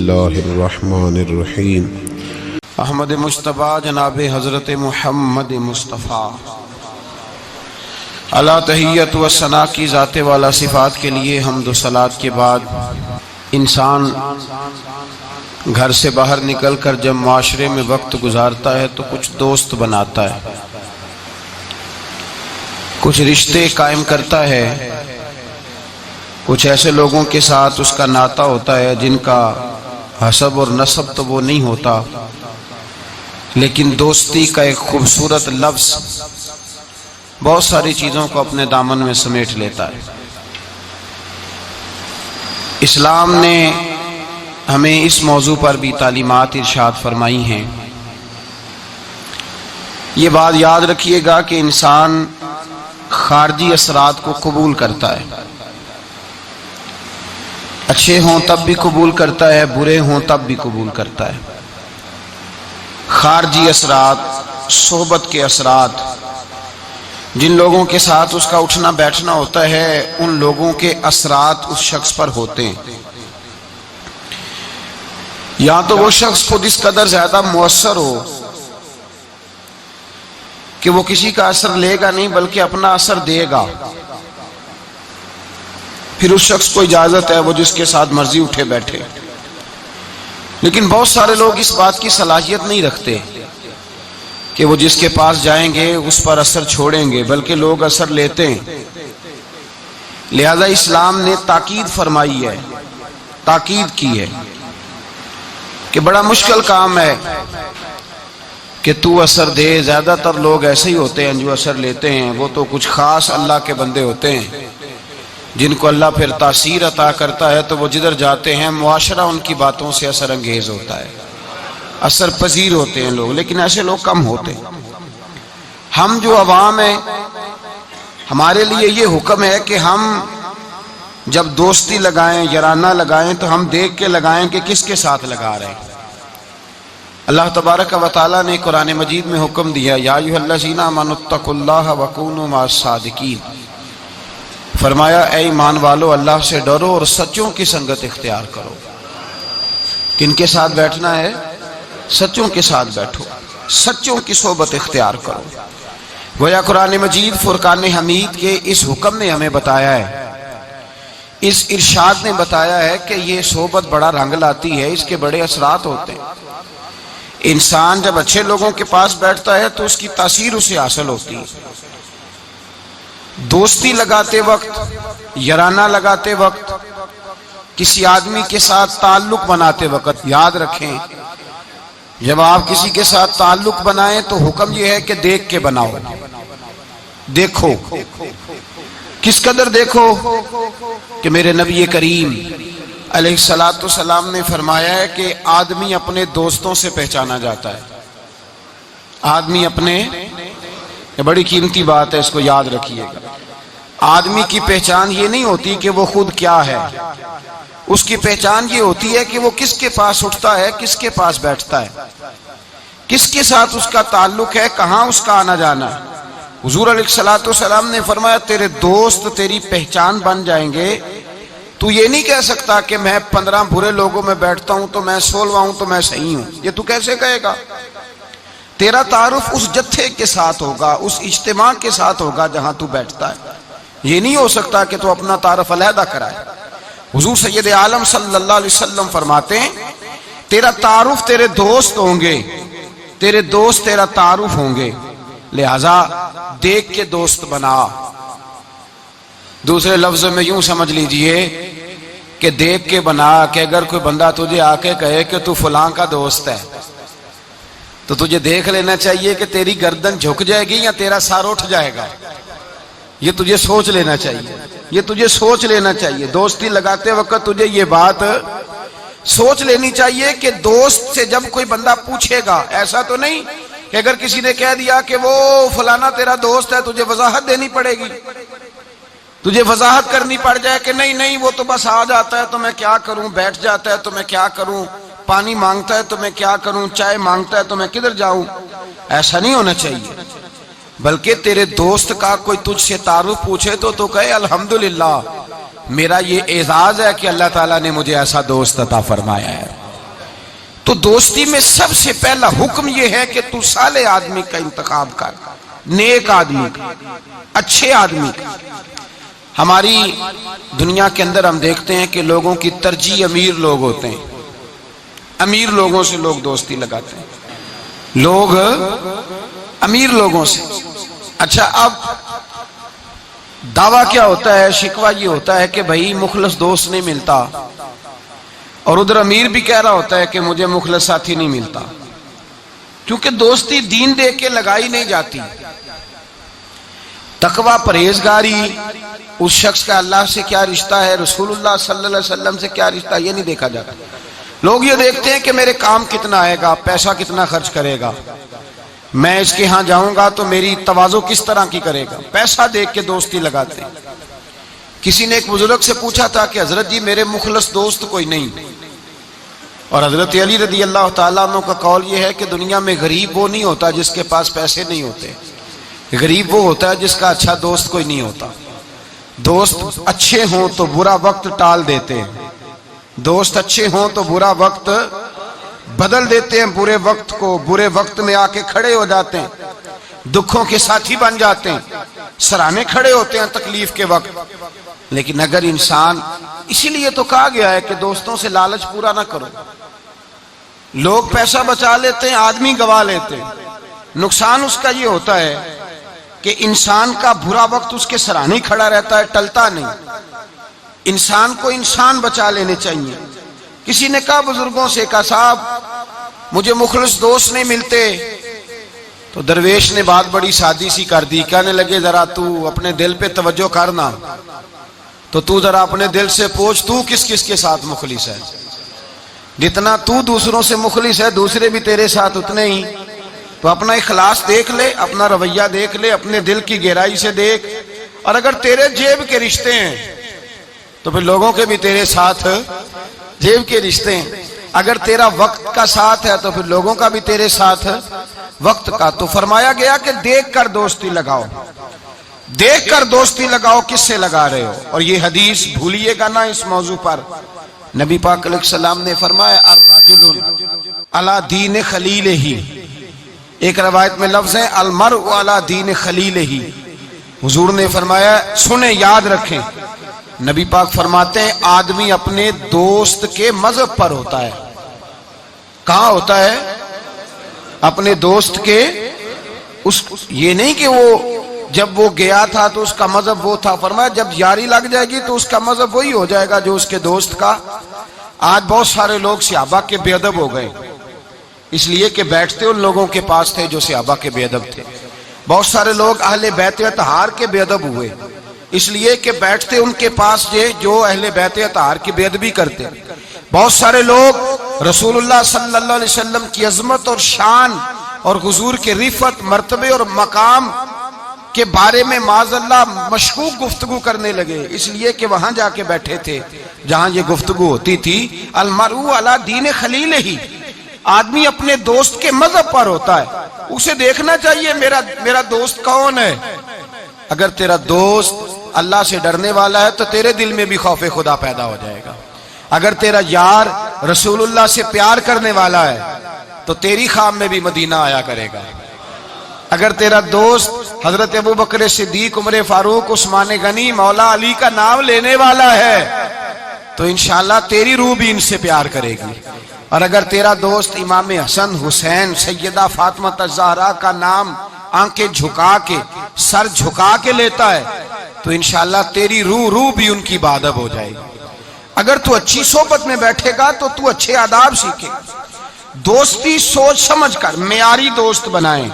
اللہ الرحمن الرحیم۔ احمد مصطفیٰ جناب حضرت محمد مصطفیٰ اللہ تحیت و ثنا کی ذات والا صفات کے لیے حمد و صلات کے بعد انسان گھر سے باہر نکل کر جب معاشرے میں وقت گزارتا ہے تو کچھ دوست بناتا ہے، کچھ رشتے قائم کرتا ہے، کچھ ایسے لوگوں کے ساتھ اس کا ناطہ ہوتا ہے جن کا حسب اور نسب تو وہ نہیں ہوتا، لیکن دوستی کا ایک خوبصورت لفظ بہت ساری چیزوں کو اپنے دامن میں سمیٹ لیتا ہے۔ اسلام نے ہمیں اس موضوع پر بھی تعلیمات ارشاد فرمائی ہیں۔ یہ بات یاد رکھیے گا کہ انسان خارجی اثرات کو قبول کرتا ہے، اچھے ہوں تب بھی قبول کرتا ہے، برے ہوں تب بھی قبول کرتا ہے۔ خارجی اثرات، صحبت کے اثرات، جن لوگوں کے ساتھ اس کا اٹھنا بیٹھنا ہوتا ہے ان لوگوں کے اثرات اس شخص پر ہوتے ہیں۔ یا تو وہ شخص خود اس قدر زیادہ مؤثر ہو کہ وہ کسی کا اثر لے گا نہیں بلکہ اپنا اثر دے گا، پھر اس شخص کو اجازت ہے وہ جس کے ساتھ مرضی اٹھے بیٹھے۔ لیکن بہت سارے لوگ اس بات کی صلاحیت نہیں رکھتے کہ وہ جس کے پاس جائیں گے اس پر اثر چھوڑیں گے، بلکہ لوگ اثر لیتے ہیں۔ لہذا اسلام نے تاکید فرمائی ہے، تاکید کی ہے کہ بڑا مشکل کام ہے کہ تو اثر دے۔ زیادہ تر لوگ ایسے ہی ہوتے ہیں جو اثر لیتے ہیں، وہ تو کچھ خاص اللہ کے بندے ہوتے ہیں جن کو اللہ پھر تاثیر عطا کرتا ہے تو وہ جدھر جاتے ہیں معاشرہ ان کی باتوں سے اثر انگیز ہوتا ہے، اثر پذیر ہوتے ہیں لوگ، لیکن ایسے لوگ کم ہوتے ہیں۔ ہم جو عوام ہیں، ہمارے لیے یہ حکم ہے کہ ہم جب دوستی لگائیں، یارانہ لگائیں تو ہم دیکھ کے لگائیں کہ کس کے ساتھ لگا رہے ہیں۔ اللہ تبارک و تعالیٰ نے قرآن مجید میں حکم دیا، یا ایھا الذین آمنوا اتقوا اللہ وکونوا مع الصادقین، فرمایا اے ایمان والو اللہ سے ڈرو اور سچوں کی سنگت اختیار کرو۔ کن کے ساتھ بیٹھنا ہے؟ سچوں کے ساتھ بیٹھو، سچوں کی صحبت اختیار کرو۔ گویا قرآن مجید فرقان حمید کے اس حکم نے ہمیں بتایا ہے، اس ارشاد نے بتایا ہے کہ یہ صحبت بڑا رنگ لاتی ہے، اس کے بڑے اثرات ہوتے ہیں۔ انسان جب اچھے لوگوں کے پاس بیٹھتا ہے تو اس کی تاثیر اسے حاصل ہوتی ہے۔ دوستی لگاتے وقت، یارانہ لگاتے وقت، کسی آدمی کے ساتھ تعلق بناتے وقت یاد رکھیں، جب آپ کسی کے ساتھ تعلق بنائیں تو حکم یہ ہے کہ دیکھ کے بناؤ۔ دیکھو، کس قدر دیکھو کہ میرے نبی کریم علیہ السلام نے فرمایا ہے کہ آدمی اپنے دوستوں سے پہچانا جاتا ہے۔ آدمی اپنے، یہ بڑی قیمتی بات ہے، اس کو یاد رکھیے گا۔ آدمی کی پہچان یہ نہیں ہوتی کہ وہ خود کیا ہے، اس کی پہچان یہ ہوتی ہے کہ وہ کس کے پاس اٹھتا ہے، کس کے پاس بیٹھتا ہے، کس کے ساتھ اس کا تعلق ہے، کہاں اس کا آنا جانا ہے۔ حضور علیہ السلام نے فرمایا تیرے دوست تیری پہچان بن جائیں گے۔ تو یہ نہیں کہہ سکتا کہ میں 15 برے لوگوں میں بیٹھتا ہوں تو میں 16واں ہوں تو میں صحیح ہوں، یہ تو کیسے کہے گا؟ تیرا تعارف اس جتھے کے ساتھ ہوگا، اس اجتماع کے ساتھ ہوگا جہاں تو بیٹھتا ہے۔ یہ نہیں ہو سکتا کہ تو اپنا تعارف علیحدہ کرائے۔ حضور سید عالم صلی اللہ علیہ وسلم فرماتے ہیں تیرا تعارف تیرے دوست ہوں گے، تیرے دوست تیرا تعارف ہوں گے، لہذا دیکھ کے دوست بنا۔ دوسرے لفظ میں یوں سمجھ لیجئے کہ دیکھ کے بنا، کہ اگر کوئی بندہ تجھے آ کے کہے کہ تو فلاں کا دوست ہے تو تجھے دیکھ لینا چاہیے کہ تیری گردن جھک جائے گی یا تیرا سر اٹھ جائے گا۔ یہ تجھے سوچ لینا چاہیے، یہ تجھے سوچ لینا چاہیے۔ دوستی لگاتے وقت تجھے یہ بات سوچ لینی چاہیے کہ دوست سے جب کوئی بندہ پوچھے گا، ایسا تو نہیں کہ اگر کسی نے کہہ دیا کہ وہ فلانا تیرا دوست ہے تجھے وضاحت دینی پڑے گی، تجھے وضاحت کرنی پڑ جائے کہ نہیں نہیں وہ تو بس آ جاتا ہے تو میں کیا کروں، بیٹھ جاتا ہے تو میں کیا کروں، پانی مانگتا ہے تو میں کیا کروں، چائے مانگتا ہے تو میں کدھر جاؤں۔ ایسا نہیں ہونا چاہیے، بلکہ تیرے دوست کا کوئی تجھ سے تعارف پوچھے تو کہے الحمدللہ میرا یہ اعزاز ہے کہ اللہ تعالیٰ نے مجھے ایسا دوست عطا فرمایا ہے۔ تو دوستی میں سب سے پہلا حکم یہ ہے کہ تو صالح آدمی کا انتخاب کر، نیک آدمی کا، اچھے آدمی کا۔ ہماری دنیا کے اندر ہم دیکھتے ہیں کہ لوگوں کی ترجیح امیر لوگ ہوتے ہیں، امیر لوگوں سے لوگ دوستی لگاتے ہیں، لوگ امیر لوگوں سے۔ اچھا، اب دعویٰ کیا ہوتا ہے، شکوہ یہ ہوتا ہے کہ بھائی مخلص دوست نہیں ملتا، اور ادھر امیر بھی کہہ رہا ہوتا ہے کہ مجھے مخلص ساتھی نہیں ملتا، کیونکہ دوستی دین دے کے لگائی نہیں جاتی۔ تقوی، پرہیزگاری، اس شخص کا اللہ سے کیا رشتہ ہے، رسول اللہ صلی اللہ علیہ وسلم سے کیا رشتہ ہے، یہ نہیں دیکھا جاتا۔ لوگ یہ دیکھتے ہیں کہ میرے کام کتنا آئے گا، پیسہ کتنا خرچ کرے گا، میں اس کے ہاں جاؤں گا تو میری تواضع کس طرح کی کرے گا، پیسہ دیکھ کے دوستی لگاتے ہیں۔ کسی نے ایک بزرگ سے پوچھا تھا کہ حضرت جی میرے مخلص دوست کوئی نہیں، اور حضرت علی رضی اللہ تعالیٰ عنہ کا قول یہ ہے کہ دنیا میں غریب وہ نہیں ہوتا جس کے پاس پیسے نہیں ہوتے، غریب وہ ہوتا ہے جس کا اچھا دوست کوئی نہیں ہوتا۔ دوست اچھے ہوں تو برا وقت ٹال دیتے ہیں، دوست اچھے ہوں تو برا وقت بدل دیتے ہیں، برے وقت کو برے وقت میں آ کے کھڑے ہو جاتے ہیں، دکھوں کے ساتھی بن جاتے ہیں، سراہنے کھڑے ہوتے ہیں تکلیف کے وقت۔ لیکن اگر انسان، اسی لیے تو کہا گیا ہے کہ دوستوں سے لالچ پورا نہ کرو۔ لوگ پیسہ بچا لیتے ہیں، آدمی گوا لیتے ہیں۔ نقصان اس کا یہ ہوتا ہے کہ انسان کا برا وقت اس کے سراہنے کھڑا رہتا ہے، ٹلتا نہیں۔ انسان کو انسان بچا لینے چاہیے۔ کسی نے کہا بزرگوں سے، کہا صاحب مجھے مخلص دوست نہیں ملتے، تو درویش نے بات بڑی سادی سی کر دی، کہنے لگے ذرا تو اپنے دل پہ توجہ کرنا، تو ذرا اپنے دل سے پوچھ تو کس کس کے ساتھ مخلص ہے۔ جتنا تو دوسروں سے مخلص ہے دوسرے بھی تیرے ساتھ اتنے ہی۔ تو اپنا اخلاص دیکھ لے، اپنا رویہ دیکھ لے، اپنے دل کی گہرائی سے دیکھ، اور اگر تیرے جیب کے رشتے ہیں تو پھر لوگوں کے بھی تیرے ساتھ جیب کے رشتے ہیں۔ اگر تیرا وقت کا ساتھ ہے تو پھر لوگوں کا بھی تیرے ساتھ وقت کا۔ تو فرمایا گیا کہ دیکھ کر دوستی لگاؤ، دیکھ کر دوستی لگاؤ، کس سے لگا رہے ہو۔ اور یہ حدیث بھولیے گا نا اس موضوع پر، نبی پاک علیہ السلام نے فرمایا الرجل علی دین خلیلہ، ایک روایت میں لفظ ہے المرء علی دین خلیلہ۔ حضور نے فرمایا، سنیں یاد رکھیں، نبی پاک فرماتے ہیں آدمی اپنے دوست کے مذہب پر ہوتا ہے۔ کہاں ہوتا ہے؟ اپنے دوست کے، یہ نہیں کہ وہ جب وہ گیا تھا تو اس کا مذہب وہ تھا، فرمایا جب یاری لگ جائے گی تو اس کا مذہب وہی ہو جائے گا جو اس کے دوست کا۔ آج بہت سارے لوگ صحابہ کے بے ادب ہو گئے، اس لیے کہ بیٹھتے ان لوگوں کے پاس تھے جو صحابہ کے بے ادب تھے۔ بہت سارے لوگ اہل بیت اطہار کے بے ادب ہوئے، اس لیے کہ بیٹھتے ان کے پاس جو اہل بیت اطہار کی بے ادبی کرتے۔ بہت سارے لوگ رسول اللہ صلی اللہ علیہ وسلم کی عظمت اور شان اور حضور کے رفعت، مرتبے اور مقام کے بارے میں معاذ اللہ مشکوک گفتگو کرنے لگے، اس لیے کہ وہاں جا کے بیٹھے تھے جہاں یہ گفتگو ہوتی تھی۔ المرء علی دین خلیلہ، آدمی اپنے دوست کے مذہب پر ہوتا ہے، اسے دیکھنا چاہیے میرا دوست کون ہے۔ اگر تیرا دوست اللہ سے ڈرنے والا ہے تو تیرے دل میں بھی خوف خدا پیدا ہو جائے گا۔ اگر تیرا یار رسول اللہ سے پیار کرنے والا ہے تو تیری خواب میں بھی مدینہ آیا کرے گا۔ اگر تیرا دوست حضرت ابوبکر صدیق، عمر فاروق، عثمان غنی، مولا علی کا نام لینے والا ہے تو انشاءاللہ تیری روح بھی ان سے پیار کرے گی۔ اور اگر تیرا دوست امام حسن، حسین، سیدہ فاطمہ الزہرا کا نام آنکھیں جھکا کے، سر جھکا کے لیتا ہے تو انشاءاللہ تیری روح بھی ان کی بادب ہو جائے گی۔ اگر تو اچھی صحبت میں بیٹھے گا تو تو اچھے آداب سیکھے۔ دوستی سوچ سمجھ کر معیاری دوست بنائیں،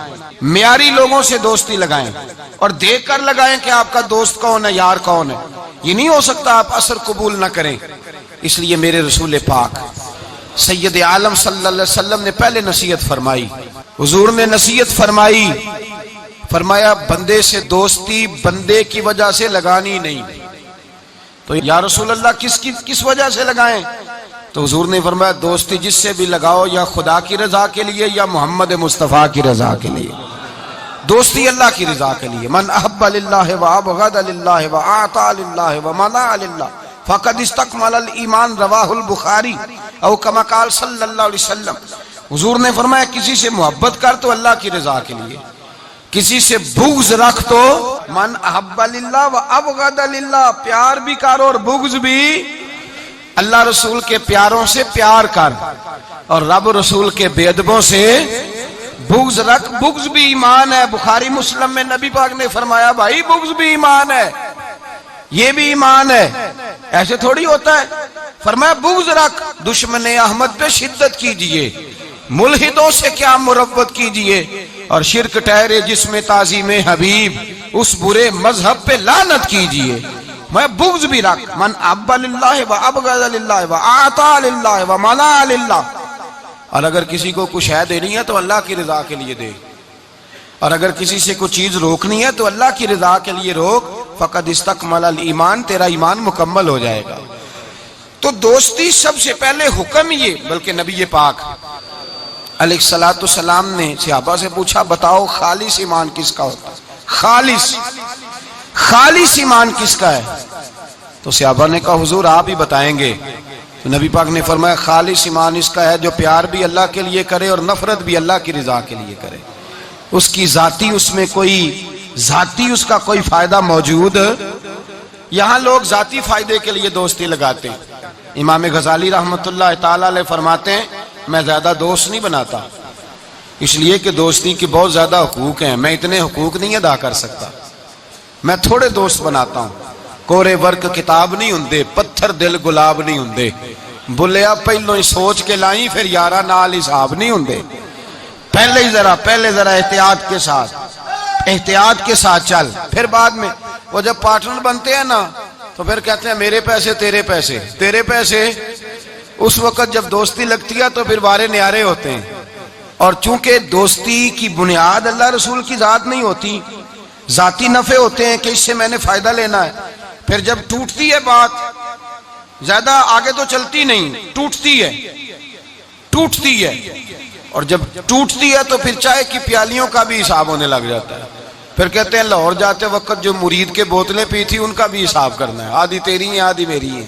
معیاری لوگوں سے دوستی لگائیں، اور دیکھ کر لگائیں کہ آپ کا دوست کون ہے، یار کون ہے۔ یہ نہیں ہو سکتا آپ اثر قبول نہ کریں۔ اس لیے میرے رسول پاک سید عالم صلی اللہ علیہ وسلم نے پہلے نصیحت فرمائی، حضور نے نصیحت فرمائی، فرمایا بندے سے دوستی بندے کی وجہ سے لگانی نہیں۔ تو یا رسول اللہ کس وجہ سے لگائیں؟ تو حضور نے فرمایا دوستی جس سے بھی لگاؤ یا خدا کی رضا کے لیے یا محمد مصطفیٰ کی رضا کے لیے۔ دوستی اللہ کی رضا کے لیے، من احب للہ وابغض للہ واعطى للہ ومنع للہ، فقد استکمل الایمان رواہ البخاری او کما قال صلی اللہ علیہ وسلم. حضور نے فرمایا کسی سے محبت کر تو اللہ کی رضا کے لیے، کسی سے بغض رکھ تو من احب للہ و ابغض للہ، پیار بھی کر اور بغض بھی اللہ رسول کے پیاروں سے پیار کر اور رب رسول کے بے ادبوں سے بغض رکھ. بغض بھی ایمان ہے. بخاری مسلم میں نبی پاک نے فرمایا بھائی بغض بھی ایمان ہے، یہ بھی ایمان ہے. ایسے تھوڑی ہوتا ہے. فرمایا بغض رکھ، دشمن احمد پہ شدت کیجئے، ملحدوں سے کیا مروت کیجئے، اور شرک ٹھہرے جس میں تعظیم حبیب، اس برے مذہب پہ لعنت کیجئے. میں بغض بھی رکھ. من احب للہ و ابغض للہ و اعطى للہ و منع للہ. اور اگر کسی کو کچھ ہے دینی ہے تو اللہ کی رضا کے لیے دے، اور اگر کسی سے کوئی چیز روکنی ہے تو اللہ کی رضا کے لیے روک. فقد استکمل الایمان، تیرا ایمان مکمل ہو جائے گا. تو دوستی سب سے پہلے حکم یہ، بلکہ نبی پاک علیہ الصلوۃ والسلام نے صحابہ سے پوچھا بتاؤ خالص ایمان کس کا ہوتا ہے؟ خالص ایمان کس کا ہے؟ تو صحابہ نے کہا حضور آپ ہی بتائیں گے. تو نبی پاک نے فرمایا خالص ایمان اس کا ہے جو پیار بھی اللہ کے لیے کرے اور نفرت بھی اللہ کی رضا کے لیے کرے. اس کی ذاتی اس کا کوئی فائدہ موجود. یہاں لوگ ذاتی فائدے کے لیے دوستی لگاتے ہیں. امام غزالی رحمت اللہ تعالی علیہ فرماتے ہیں میں زیادہ دوست نہیں بناتا، اس لیے کہ دوستی کے بہت زیادہ حقوق ہیں، میں اتنے حقوق نہیں ادا کر سکتا. میں تھوڑے دوست بناتا ہوں. کورے ورک کتاب نہیں ہوندے، پتھر دل گلاب نہیں ہوندے. بلیا پہلو ہی سوچ کے لائیں پھر یارہ نال حساب نہیں ہوندے. پہلے ذرا احتیاط کے ساتھ چل، پھر بعد میں وہ جب پارٹنر بنتے ہیں نا تو پھر کہتے ہیں میرے پیسے تیرے پیسے. اس وقت جب دوستی لگتی ہے تو پھر وارے نیارے ہوتے ہیں. اور چونکہ دوستی کی بنیاد اللہ رسول کی ذات نہیں ہوتی، ذاتی نفع ہوتے ہیں کہ اس سے میں نے فائدہ لینا ہے. پھر جب ٹوٹتی ہے بات زیادہ آگے تو چلتی نہیں، ٹوٹتی ہے. اور جب ٹوٹتی ہے تو پھر چائے کی پیالیوں کا بھی حساب ہونے لگ جاتا ہے. پھر کہتے ہیں لاہور جاتے وقت جو مرید کے بوتلیں پی تھی ان کا بھی حساب کرنا ہے، آدھی تیری ہیں آدھی میری ہیں.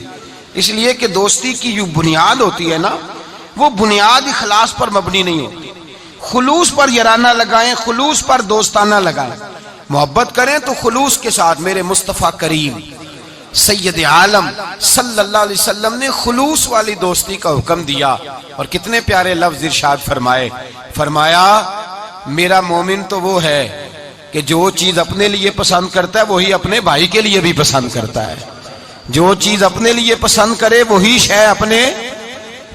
اس لیے کہ دوستی کی جو بنیاد ہوتی ہے نا وہ بنیاد اخلاص پر مبنی نہیں ہوتی. خلوص پر یارانہ لگائیں، خلوص پر دوستانہ لگائیں. محبت کریں تو خلوص کے ساتھ. میرے مصطفیٰ کریم سید عالم صلی اللہ علیہ وسلم نے خلوص والی دوستی کا حکم دیا. اور کتنے پیارے لفظ ارشاد فرمایا میرا مومن تو وہ ہے کہ جو چیز اپنے لیے پسند کرتا ہے وہی اپنے بھائی کے لیے بھی پسند کرتا ہے. جو چیز اپنے لیے پسند کرے وہی شے اپنے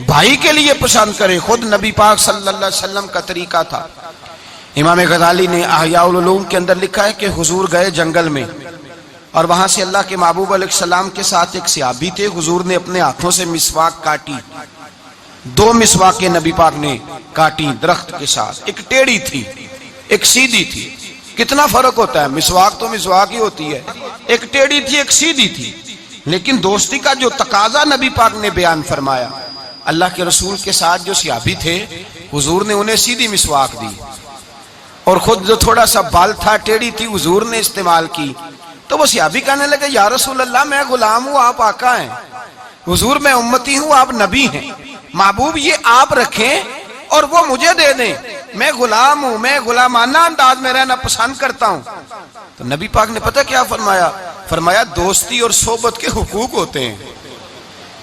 بھائی کے لیے پسند کرے. خود نبی پاک صلی اللہ علیہ وسلم کا طریقہ تھا. امام غزالی نے احیاء العلوم کے اندر لکھا ہے کہ حضور گئے جنگل میں اور وہاں سے اللہ کے محبوب علیہ السلام کے ساتھ ایک صحابی تھے. حضور نے اپنے ہاتھوں سے مسواک کاٹی. 2 مسواکیں نبی پاک نے کاٹی درخت کے ساتھ. ایک ٹیڑھی تھی ایک سیدھی تھی. کتنا فرق ہوتا ہے، مسواک تو مسواک ہی ہوتی ہے. ایک ٹیڑھی تھی ایک سیدھی تھی. لیکن دوستی کا جو تقاضا نبی پاک نے بیان فرمایا، اللہ کے رسول کے ساتھ جو صحابی تھے حضور نے انہیں سیدھی مسواک دی اور خود جو تھوڑا سا بال تھا ٹیڑھی تھی حضور نے استعمال کی. تو وہ صحابی کہنے لگے یا رسول اللہ میں غلام ہوں آپ آقا ہیں. حضور میں امتی ہوں آپ نبی ہیں. محبوب یہ آپ رکھیں اور وہ مجھے دے دیں. میں غلام ہوں، میں غلامانہ انداز میں رہنا پسند کرتا ہوں. تو نبی پاک نے پتہ کیا فرمایا دوستی اور صحبت کے حقوق ہوتے ہیں.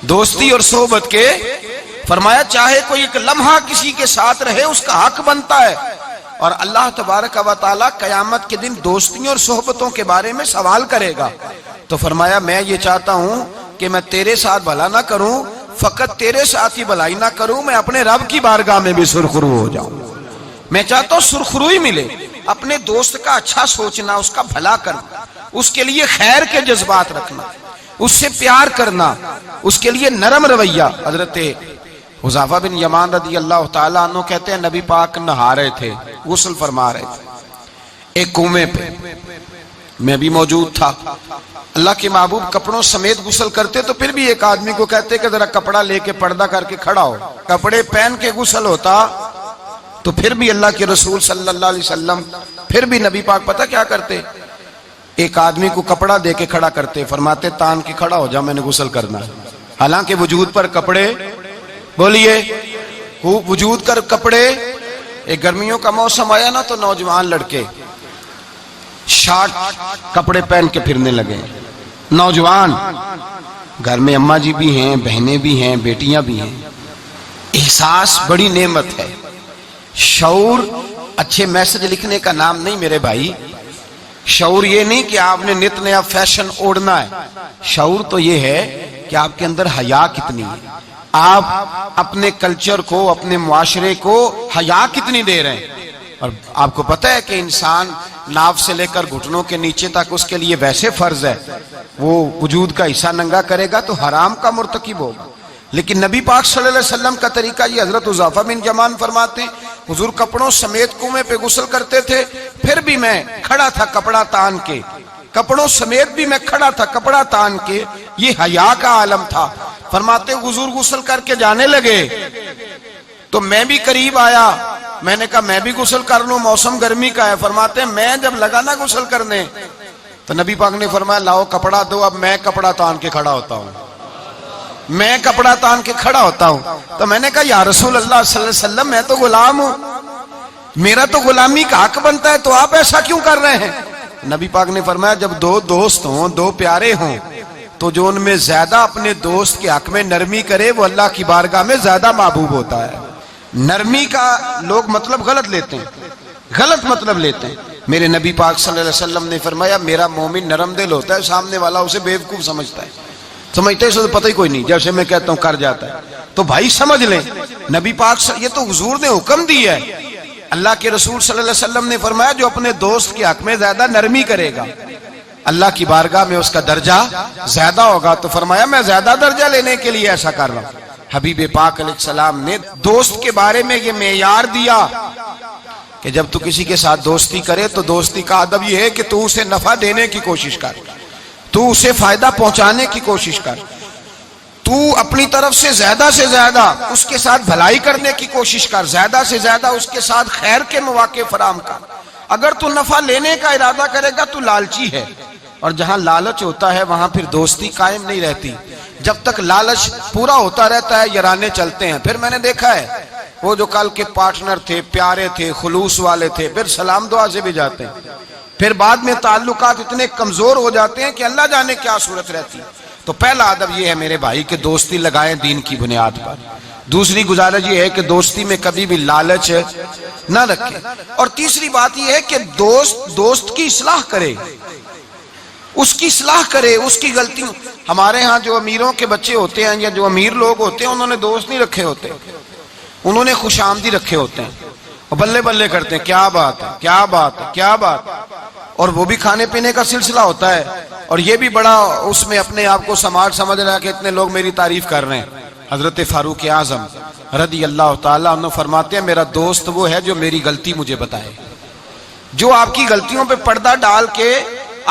دوستی اور صحبت کے فرمایا چاہے کوئی ایک لمحہ کسی کے ساتھ رہے اس کا حق بنتا ہے. اور اللہ تبارک و تعالی قیامت کے دن دوستیوں اور صحبتوں کے بارے میں سوال کرے گا. تو فرمایا میں یہ چاہتا ہوں کہ میں تیرے ساتھ بھلا نہ کروں، فقط تیرے ساتھ ہی بھلائی نہ کروں، میں اپنے رب کی بارگاہ میں بھی سرخرو ہو جاؤں. میں چاہتا ہوں سرخروئی ملے. اپنے دوست کا اچھا سوچنا، اس کا بھلا کرنا، اس کے لیے خیر کے جذبات رکھنا، اس سے پیار کرنا، اس کے لیے نرم رویہ. حضرت حذیفہ بن یمان رضی اللہ تعالیٰ عنہ کہتے ہیں نبی پاک نہا رہے تھے، غسل فرما رہے تھے ایک کنویں پہ. میں بھی موجود تھا. اللہ کے محبوب کپڑوں سمیت غسل کرتے تو پھر بھی ایک آدمی کو کہتے کہ ذرا کپڑا لے کے پردہ کر کے کھڑا ہو. کپڑے پہن کے غسل ہوتا تو پھر بھی اللہ کے رسول صلی اللہ علیہ وسلم پھر بھی نبی پاک پتہ کیا کرتے، ایک آدمی کو کپڑا دے کے کھڑا کرتے، فرماتے تان کے کھڑا ہو جا، میں نے غسل کرنا ہے۔ حالانکہ وجود پر کپڑے، بولیے وجود کر کپڑے، ایک گرمیوں کا موسم آیا نا تو نوجوان لڑکے شارٹ کپڑے پہن کے پھرنے لگے، نوجوان، گھر میں اماں جی بھی ہیں، بہنیں بھی ہیں، بیٹیاں بھی ہیں۔ احساس بڑی نعمت ہے۔ شعور اچھے میسج لکھنے کا نام نہیں میرے بھائی، شعور یہ نہیں کہ آپ نے نت نیا فیشن اوڑھنا ہے، شعور تو یہ ہے کہ آپ کے اندر حیا کتنی ہے، آپ اپنے کلچر کو، اپنے معاشرے کو حیا کتنی دے رہے ہیں۔ اور آپ کو پتہ ہے کہ انسان ناف سے لے کر گھٹنوں کے نیچے تک اس کے لیے ویسے فرض ہے، وہ وجود کا حصہ ننگا کرے گا تو حرام کا مرتکب ہوگا، لیکن نبی پاک صلی اللہ علیہ وسلم کا طریقہ یہ، حضرت حذیفہ بن یمان فرماتے ہیں حضور کپڑوں سمیت کنویں پہ غسل کرتے تھے، پھر بھی میں کھڑا تھا کپڑا تان کے، کپڑوں سمیت بھی میں کھڑا تھا کپڑا تان کے، یہ حیا کا عالم تھا۔ فرماتے حضور غسل کر کے جانے لگے تو میں بھی قریب آیا، میں نے کہا میں بھی غسل کر لوں، موسم گرمی کا ہے۔ فرماتے میں جب لگا نا غسل کرنے تو نبی پاک نے فرمایا لاؤ کپڑا دو، اب میں کپڑا تان کے کھڑا ہوتا ہوں، میں کپڑا تان کے کھڑا ہوتا ہوں۔ تو میں نے کہا یا رسول اللہ صلی اللہ علیہ وسلم میں تو غلام ہوں، میرا تو غلامی کا حق بنتا ہے، تو آپ ایسا کیوں کر رہے ہیں؟ نبی پاک نے فرمایا جب دو دوست ہوں، دو پیارے ہوں، تو جو ان میں زیادہ اپنے دوست کے حق میں نرمی کرے وہ اللہ کی بارگاہ میں زیادہ محبوب ہوتا ہے۔ نرمی کا لوگ مطلب غلط لیتے ہیں، غلط مطلب لیتے ہیں۔ میرے نبی پاک صلی اللہ علیہ وسلم نے فرمایا میرا مومن نرم دل ہوتا ہے، سامنے والا اسے بیوقوف سمجھتا ہے، سمجھتے ہیں اسے تو پتہ ہی کوئی نہیں، جیسے میں کہتا ہوں کر جاتا ہے، تو بھائی سمجھ لیں نبی پاک یہ تو حضور نے حکم دی ہے، اللہ کے رسول صلی اللہ علیہ وسلم نے فرمایا جو اپنے دوست کے حق میں زیادہ نرمی کرے گا اللہ کی بارگاہ میں اس کا درجہ زیادہ ہوگا۔ تو فرمایا میں زیادہ درجہ لینے کے لیے ایسا کر رہا ہوں۔ حبیب پاک علیہ السلام نے دوست کے بارے میں یہ معیار دیا کہ جب تو کسی کے ساتھ دوستی کرے تو دوستی کا ادب یہ ہے کہ تو اسے نفع دینے کی کوشش کر، تو اسے فائدہ پہنچانے کی کوشش کر، تو اپنی طرف سے زیادہ اس کے ساتھ بھلائی کرنے کی کوشش کر، زیادہ سے زیادہ اس کے ساتھ خیر کے مواقع فراہم کر۔ اگر تو نفع لینے کا ارادہ کرے گا تو لالچی ہے، اور جہاں لالچ ہوتا ہے وہاں پھر دوستی قائم نہیں رہتی۔ جب تک لالچ پورا ہوتا رہتا ہے یارانے چلتے ہیں۔ پھر میں نے دیکھا ہے وہ جو کل کے پارٹنر تھے، پیارے تھے، خلوص والے تھے، پھر سلام دعا سے بھی جاتے ہیں، پھر بعد میں تعلقات اتنے کمزور ہو جاتے ہیں کہ اللہ جانے کیا صورت رہتی ہے۔ تو پہلا ادب یہ ہے میرے بھائی کہ دوستی لگائیں دین کی بنیاد پر۔ دوسری گزارش یہ ہے کہ دوستی میں کبھی بھی لالچ نہ رکھے، اور تیسری بات یہ ہے کہ دوست کی اصلاح کرے، اس کی اصلاح کرے، اس کی غلطیوں۔ ہمارے ہاں جو امیروں کے بچے ہوتے ہیں یا جو امیر لوگ ہوتے ہیں انہوں نے دوست نہیں رکھے ہوتے، انہوں نے خوش آمدی رکھے ہوتے ہیں، اور بلے بلے کرتے ہیں کیا بات ہے کیا بات ہے کیا بات، اور وہ بھی کھانے پینے کا سلسلہ ہوتا ہے، اور یہ بھی بڑا اس میں اپنے آپ کو سماج سمجھ رہا ہے کہ اتنے لوگ میری تعریف کر رہے ہیں۔ حضرت فاروق اعظم رضی اللہ تعالیٰ عنہ فرماتے ہیں میرا دوست وہ ہے جو میری غلطی مجھے بتائے، جو آپ کی غلطیوں پہ پردہ ڈال کے،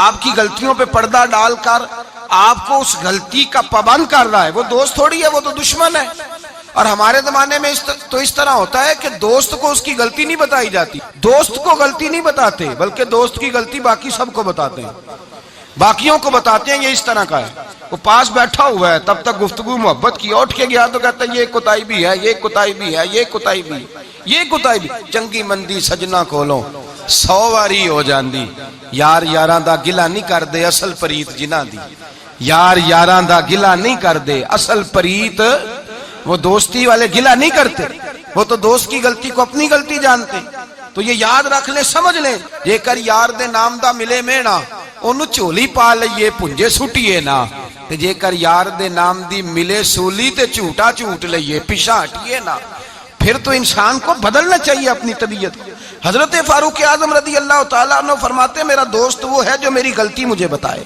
آپ کی غلطیوں پہ پردہ ڈال کر آپ کو اس غلطی کا پابند کر رہا ہے، وہ دوست تھوڑی ہے، وہ تو دشمن ہے۔ اور ہمارے زمانے میں تو اس طرح ہوتا ہے کہ دوست کو اس کی غلطی نہیں بتائی جاتی، دوست کو غلطی نہیں بتاتے بلکہ دوست کی غلطی باقی سب کو بتاتے ہیں، باقیوں کو بتاتے ہیں۔ یہ اس طرح کا ہے، وہ پاس بیٹھا ہوا ہے تب تک گفتگو محبت کی، اٹھ کے گیا تو کہتا ہے یہ کوتاہی بھی ہے، یہ کوتاہی بھی ہے، یہ کوتاہی بھی، یہ کوتاہی بھی، چنگی مندی سجنا کولوں 100 واری ہو جاندی، یار یاراں دا گلا نہیں کر دے اصل پریت جنہاں دی، یار یاراں دا گلا نہیں کر دے اصل پریت، وہ دوستی والے گلا نہیں کرتے، وہ تو دوست کی غلطی کو اپنی غلطی جانتے۔ تو یہ یاد رکھ لیں، سمجھ لیں، جے کر یار دے نام دا ملے مینا انہوں چولی پا لئیے پنجے سٹیے نا، جے کر یار دے نام دی ملے سولی تے جھوٹا جھوٹ لئیے پیشا ہٹیے نا۔ پھر تو انسان کو بدلنا چاہیے اپنی طبیعت کو۔ حضرت فاروق اعظم رضی اللہ تعالیٰ عنہ فرماتے ہیں میرا دوست وہ ہے جو میری غلطی مجھے بتائے،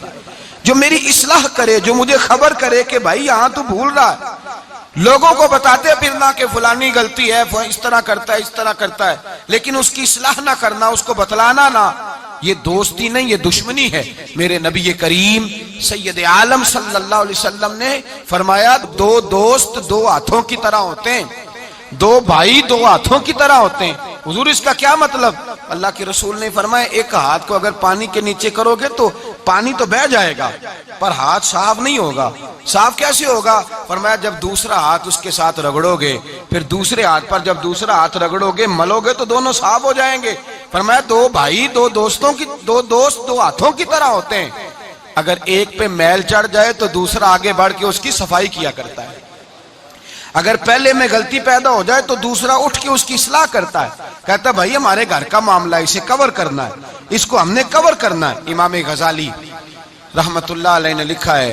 جو میری اصلاح کرے، جو مجھے خبر کرے کہ بھائی یہاں تو بھول رہا ہے۔ لوگوں کو بتاتے پھرنا کہ فلانی غلطی ہے، اس طرح کرتا ہے اس طرح کرتا ہے، لیکن اس کی اصلاح نہ کرنا، اس کو بتلانا نہ، یہ دوستی نہیں، یہ دشمنی ہے۔ میرے نبی کریم سید عالم صلی اللہ علیہ وسلم نے فرمایا دو دوست دو ہاتھوں کی طرح ہوتے ہیں، دو بھائی دو ہاتھوں کی طرح ہوتے ہیں۔ حضور اس کا کیا مطلب؟ اللہ کے رسول نے فرمایا ایک ہاتھ کو اگر پانی کے نیچے کرو گے تو پانی تو بہ جائے گا پر ہاتھ صاف نہیں ہوگا. صاف کیسے ہوگا؟ فرمایا جب دوسرا ہاتھ اس کے ساتھ رگڑو گے، پھر دوسرے ہاتھ پر جب دوسرا ہاتھ رگڑو گے، ملو گے تو دونوں صاف ہو جائیں گے. فرمایا دو بھائی دو دوست دو ہاتھوں کی طرح ہوتے ہیں. اگر ایک پہ میل چڑھ جائے تو دوسرا آگے بڑھ کے اس کی صفائی کیا کرتا ہے. اگر پہلے میں غلطی پیدا ہو جائے تو دوسرا اٹھ کے اس کی اصلاح کرتا ہے. کہتا بھائی ہمارے گھر کا معاملہ ہے، اسے کور کرنا ہے، اس کو ہم نے کور کرنا ہے. امام غزالی رحمت اللہ علیہ نے لکھا ہے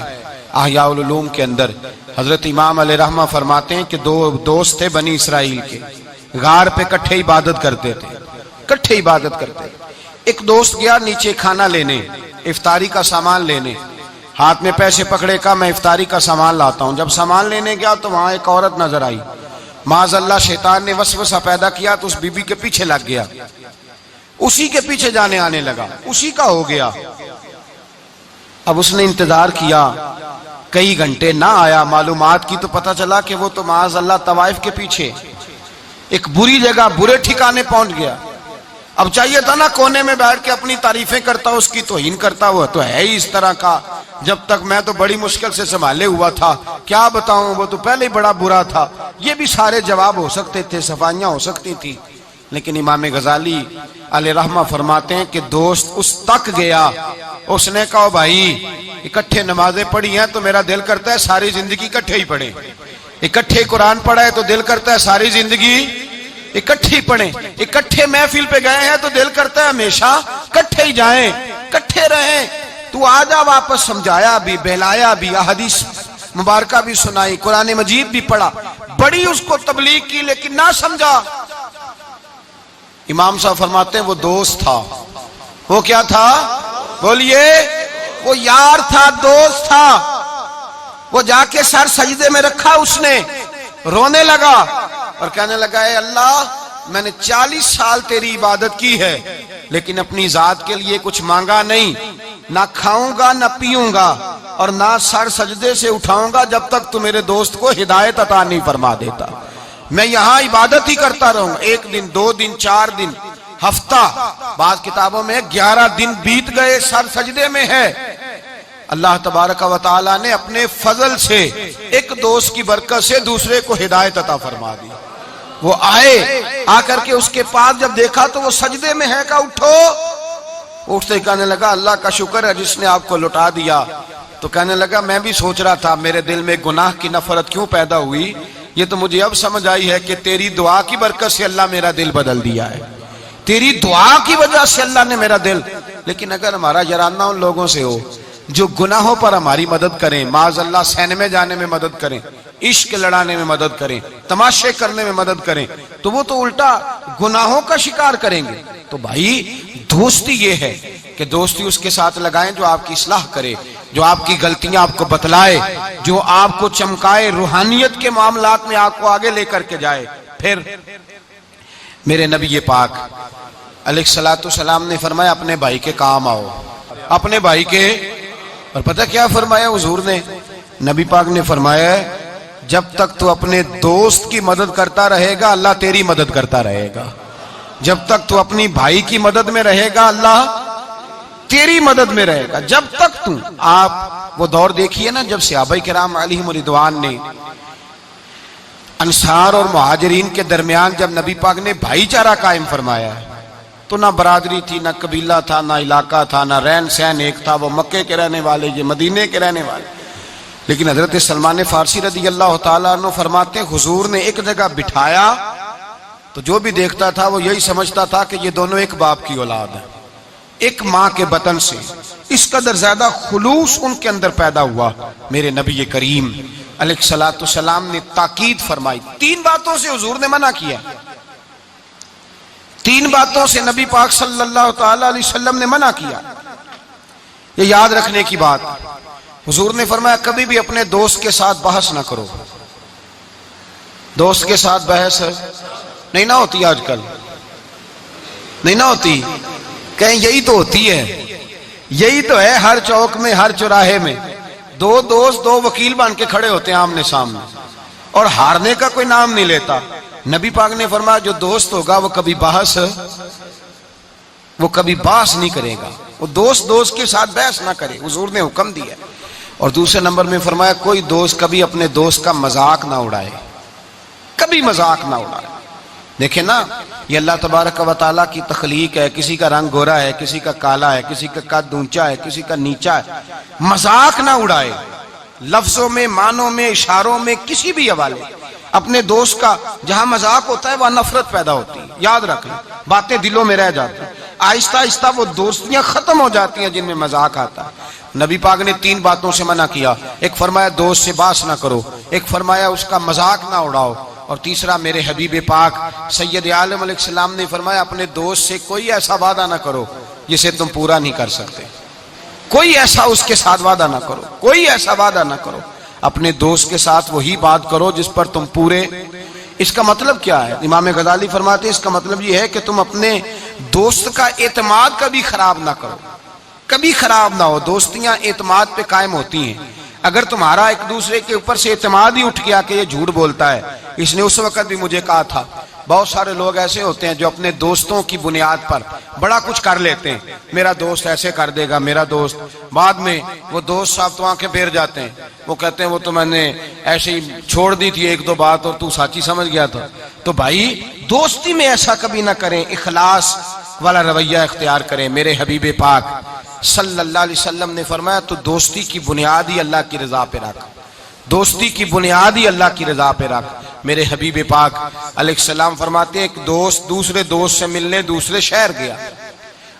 احیاء العلوم کے اندر، حضرت امام علیہ رحمہ فرماتے ہیں کہ دو دوست تھے بنی اسرائیل کے، غار پہ کٹھے عبادت کرتے تھے، کٹھے عبادت کرتے. ایک دوست گیا نیچے کھانا لینے، افطاری کا سامان لینے، ہاتھ میں پیسے پکڑے کا میں افطاری کا سامان لاتا ہوں. جب سامان لینے گیا تو وہاں ایک عورت نظر آئی. معاذ اللہ شیطان نے وسوسہ پیدا کیا تو اس بی بی کے پیچھے لگ گیا، اسی کے پیچھے جانے آنے لگا، اسی کا ہو گیا. اب اس نے انتظار کیا، کئی گھنٹے نہ آیا. معلومات کی تو پتہ چلا کہ وہ تو معاذ اللہ طوائف کے پیچھے ایک بری جگہ برے ٹھکانے پہنچ گیا. اب چاہیے تھا نا کونے میں بیٹھ کے اپنی تعریفیں کرتا، اس کی توہین کرتا. ہوا تو ہے ہی اس طرح کا، جب تک میں تو بڑی مشکل سے سنبھالے ہوا تھا، کیا بتاؤں وہ تو پہلے ہی بڑا برا تھا. یہ بھی سارے جواب ہو سکتے تھے، صفائیاں ہو سکتی تھی. لیکن امام غزالی علیہ رحمہ فرماتے ہیں کہ دوست اس تک گیا، اس نے کہا بھائی اکٹھے نمازیں پڑھی ہیں تو میرا دل کرتا ہے ساری زندگی اکٹھے ہی پڑھیں، اکٹھے قرآن پڑھا ہے تو دل کرتا ہے ساری زندگی اکٹھے پڑھیں، اکٹھے محفل پہ گئے ہیں تو دل کرتا ہے ہمیشہ اکٹھے ہی جائیں، اکٹھے رہیں. تو آجا واپس سمجھایا بھی، بہلایا بھی، احادیث مبارکہ بھی سنائی، قرآن مجید بھی پڑھا، بڑی اس کو تبلیغ کی لیکن نہ سمجھا. امام صاحب فرماتے ہیں وہ دوست تھا. وہ کیا تھا؟ بولیے. وہ یار تھا، دوست تھا. وہ جا کے سر سجدے میں رکھا، اس نے رونے لگا اور کہنے لگا اے اللہ میں نے 40 سال تیری عبادت کی ہے لیکن اپنی ذات کے لیے کچھ مانگا نہیں، نہ کھاؤں گا نہ پیوں گا اور نہ سر سجدے سے اٹھاؤں گا جب تک تو میرے دوست کو ہدایت عطا نہیں فرما دیتا. میں یہاں عبادت ہی کرتا رہوں. 1 دن 2 دن 4 دن ہفتہ، بعض کتابوں میں 11 دن بیت گئے، سر سجدے میں ہے. اللہ تبارک و تعالی نے اپنے فضل سے ایک دوست کی برکت سے دوسرے کو ہدایت عطا فرما دی. وہ آئے، آ کر کے اس کے پاس جب دیکھا تو وہ سجدے میں ہے. کہا اٹھو. اٹھتے کہنے لگا اللہ کا شکر ہے جس نے آپ کو لٹا دیا. تو کہنے لگا میں بھی سوچ رہا تھا میرے دل میں گناہ کی نفرت کیوں پیدا ہوئی، یہ تو مجھے اب سمجھ آئی ہے کہ تیری دعا کی برکت سے اللہ میرا دل بدل دیا ہے، تیری دعا کی وجہ سے اللہ نے میرا دل. لیکن اگر ہمارا جرانہ ان لوگوں سے ہو جو گناہوں پر ہماری مدد کریں، معاذ اللہ سینمے جانے میں مدد کریں، عشق لڑانے میں مدد کریں، تماشے کرنے میں مدد کریں، تو وہ تو الٹا گناہوں کا شکار کریں گے. تو بھائی دوستی یہ ہے کہ دوستی اس کے ساتھ لگائیں جو آپ کی اصلاح کرے، جو آپ کی غلطیاں آپ کو بتلائے، جو آپ کو چمکائے، روحانیت کے معاملات میں آپ کو آگے لے کر کے جائے. پھر میرے نبی پاک علیہ الصلوۃ والسلام نے فرمایا اپنے بھائی کے کام آؤ، اپنے بھائی کے. اور پتہ کیا فرمایا حضور نے؟ نبی پاک نے فرمایا جب تک تو اپنے دوست کی مدد کرتا رہے گا اللہ تیری مدد کرتا رہے گا. جب تک تو اپنی بھائی کی مدد میں رہے گا اللہ تیری مدد میں رہے گا. جب تک تو آپ وہ دور دیکھیے نا جب صحابہ کرام علیہم رضوان نے انصار اور مہاجرین کے درمیان جب نبی پاک نے بھائی چارہ قائم فرمایا ہے تو نہ برادری تھی، نہ قبیلہ تھا، نہ علاقہ تھا، نہ رہن سہن ایک تھا. وہ مکے کے رہنے والے، یہ مدینے کے رہنے والے. لیکن حضرت سلمان فارسی رضی اللہ تعالیٰ عنہ فرماتے ہیں حضور نے ایک جگہ بٹھایا تو جو بھی دیکھتا تھا وہ یہی سمجھتا تھا کہ یہ دونوں ایک باپ کی اولاد ہے، ایک ماں کے بطن سے. اس قدر زیادہ خلوص ان کے اندر پیدا ہوا. میرے نبی کریم علیہ الصلوۃ والسلام نے تاکید فرمائی. 3 باتوں سے حضور نے منع کیا، 3 باتوں سے نبی پاک صلی اللہ تعالی علیہ وسلم نے منع کیا. یہ یاد رکھنے کی بات. حضور نے فرمایا کبھی بھی اپنے دوست کے ساتھ بحث نہ کرو. دوست کے ساتھ بحث نہیں نہ ہوتی، آج کل نہیں نہ ہوتی. کہیں یہی تو ہوتی ہے، یہی تو ہے ہر چوک میں، ہر چوراہے میں 2 دوست 2 وکیل بن کے کھڑے ہوتے ہیں آمنے سامنے اور ہارنے کا کوئی نام نہیں لیتا. نبی پاک نے فرمایا جو دوست ہوگا وہ کبھی بحث وہ کبھی بحث نہیں کرے گا، وہ دوست کے ساتھ بحث نہ کرے، حضور نے حکم دیا۔ اور دوسرے نمبر میں فرمایا کوئی دوست کبھی اپنے دوست کا مذاق نہ اڑائے، کبھی مذاق نہ اڑائے۔ دیکھیں نا، یہ اللہ تبارک و تعالیٰ کی تخلیق ہے، کسی کا رنگ گورا ہے، کسی کا کالا ہے، کسی کا قد اونچا ہے، کسی کا نیچا ہے، مذاق نہ اڑائے، لفظوں میں، معنوں میں، اشاروں میں، کسی بھی حوالے۔ اپنے دوست کا جہاں مذاق ہوتا ہے وہاں نفرت پیدا ہوتی ہے، یاد رکھ لیں، باتیں دلوں میں رہ جاتی ہیں، آہستہ آہستہ وہ دوستیاں ختم ہو جاتی ہیں جن میں مذاق آتا ہے۔ نبی پاک نے 3 باتوں سے منع کیا، ایک فرمایا دوست سے بحث نہ کرو، ایک فرمایا اس کا مذاق نہ اڑاؤ، اور تیسرا میرے حبیب پاک سید عالم علیہ السلام نے فرمایا اپنے دوست سے کوئی ایسا وعدہ نہ کرو جسے تم پورا نہیں کر سکتے، کوئی ایسا اس کے ساتھ وعدہ نہ کرو، کوئی ایسا وعدہ نہ کرو، اپنے دوست کے ساتھ وہی بات کرو جس پر تم پورے۔ اس کا مطلب کیا ہے؟ امام غزالی فرماتے ہیں اس کا مطلب یہ ہے کہ تم اپنے دوست کا اعتماد کبھی خراب نہ کرو، کبھی خراب نہ ہو۔ دوستیاں اعتماد پہ قائم ہوتی ہیں۔ اگر تمہارا ایک دوسرے کے اوپر سے اعتماد ہی اٹھ گیا کہ یہ جھوٹ بولتا ہے، اس نے اس وقت بھی مجھے کہا تھا، بہت سارے لوگ ایسے ہوتے ہیں جو اپنے دوستوں کی بنیاد پر بڑا کچھ کر لیتے ہیں، میرا دوست ایسے کر دے گا، میرا دوست، بعد میں وہ دوست صاحب تو آنکھیں پھیر جاتے ہیں، وہ کہتے ہیں وہ تو میں نے ایسے ہی چھوڑ دی تھی 1-2 بات اور تو سچی سمجھ گیا تھا۔ تو بھائی دوستی میں ایسا کبھی نہ کریں، اخلاص والا رویہ اختیار کریں۔ میرے حبیب پاک صلی اللہ علیہ وسلم نے فرمایا تو دوستی کی بنیاد ہی اللہ کی رضا پہ رکھ، دوستی کی بنیاد ہی اللہ کی رضا پہ رکھ۔ میرے حبیب پاک علیہ السلام فرماتے ہیں ایک دوست دوسرے دوست سے ملنے دوسرے شہر گیا،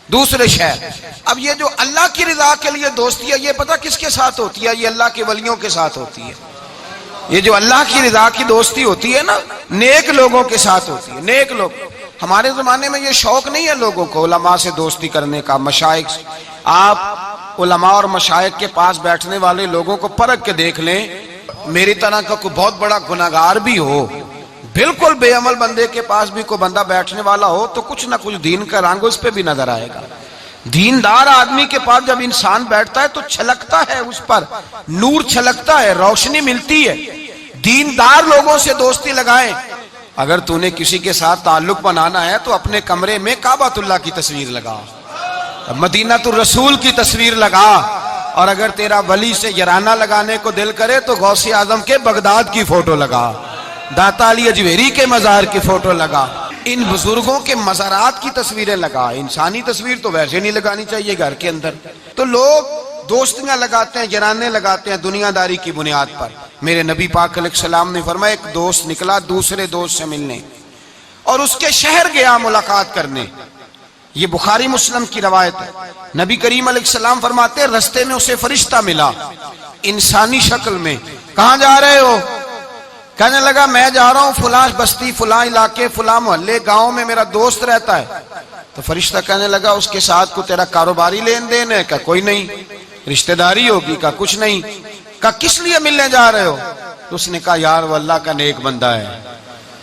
دوسرے شہر۔ اب یہ جو اللہ کی رضا کے لیے دوستی ہے یہ پتہ کس کے ساتھ ہوتی ہے؟ یہ اللہ کے ولیوں کے ساتھ ہوتی ہے۔ یہ جو اللہ کی رضا کی دوستی ہوتی ہے نا، نیک لوگوں کے ساتھ ہوتی ہے، نیک لوگ۔ ہمارے زمانے میں یہ شوق نہیں ہے لوگوں کو علماء سے دوستی کرنے کا، مشائخ۔ آپ علماء اور مشائخ کے پاس بیٹھنے والے لوگوں کو پرکھ کے دیکھ لیں، میری طرح کا کوئی بہت بڑا گناہگار بھی ہو، بالکل بے عمل بندے کے پاس بھی کوئی بندہ بیٹھنے والا ہو تو کچھ نہ کچھ دین کا رنگ اس پہ بھی نظر آئے گا۔ دیندار آدمی کے پاس جب انسان بیٹھتا ہے تو چھلکتا ہے، اس پر نور چھلکتا ہے، روشنی ملتی ہے۔ دیندار لوگوں سے دوستی لگائیں۔ اگر تو نے کسی کے ساتھ تعلق بنانا ہے تو اپنے کمرے میں کعبۃ اللہ کی تصویر لگا، مدینۃ الرسول کی تصویر لگا، اور اگر تیرا ولی سے یارانہ لگانے کو دل کرے تو غوث اعظم کے بغداد کی فوٹو لگا، داتا علی اجویری کے مزار کی فوٹو لگا، ان بزرگوں کے مزارات کی تصویریں لگا۔ انسانی تصویر تو ویسے نہیں لگانی چاہیے گھر کے اندر۔ تو لوگ دوستیاں لگاتے ہیں، یارانے لگاتے ہیں دنیا داری کی بنیاد پر۔ میرے نبی پاک علیہ السلام نے فرمایا ایک دوست نکلا دوسرے دوست سے ملنے اور اس کے شہر گیا ملاقات کرنے، یہ بخاری مسلم کی روایت ہے۔ نبی کریم علیہ السلام فرماتے ہیں رستے میں اسے فرشتہ ملا انسانی شکل میں۔ کہاں جا رہے ہو؟ کہنے لگا میں جا رہا ہوں فلاں بستی، فلاں علاقے، فلاں محلے، گاؤں میں میرا دوست رہتا ہے۔ تو فرشتہ کہنے لگا اس کے ساتھ کو تیرا کاروباری لین دین ہے؟ کہا کوئی نہیں۔ رشتہ داری ہوگی؟ کہا کچھ نہیں۔ کہا کس لیے ملنے جا رہے ہو؟ تو اس نے کہا یار وہ اللہ کا نیک بندہ ہے،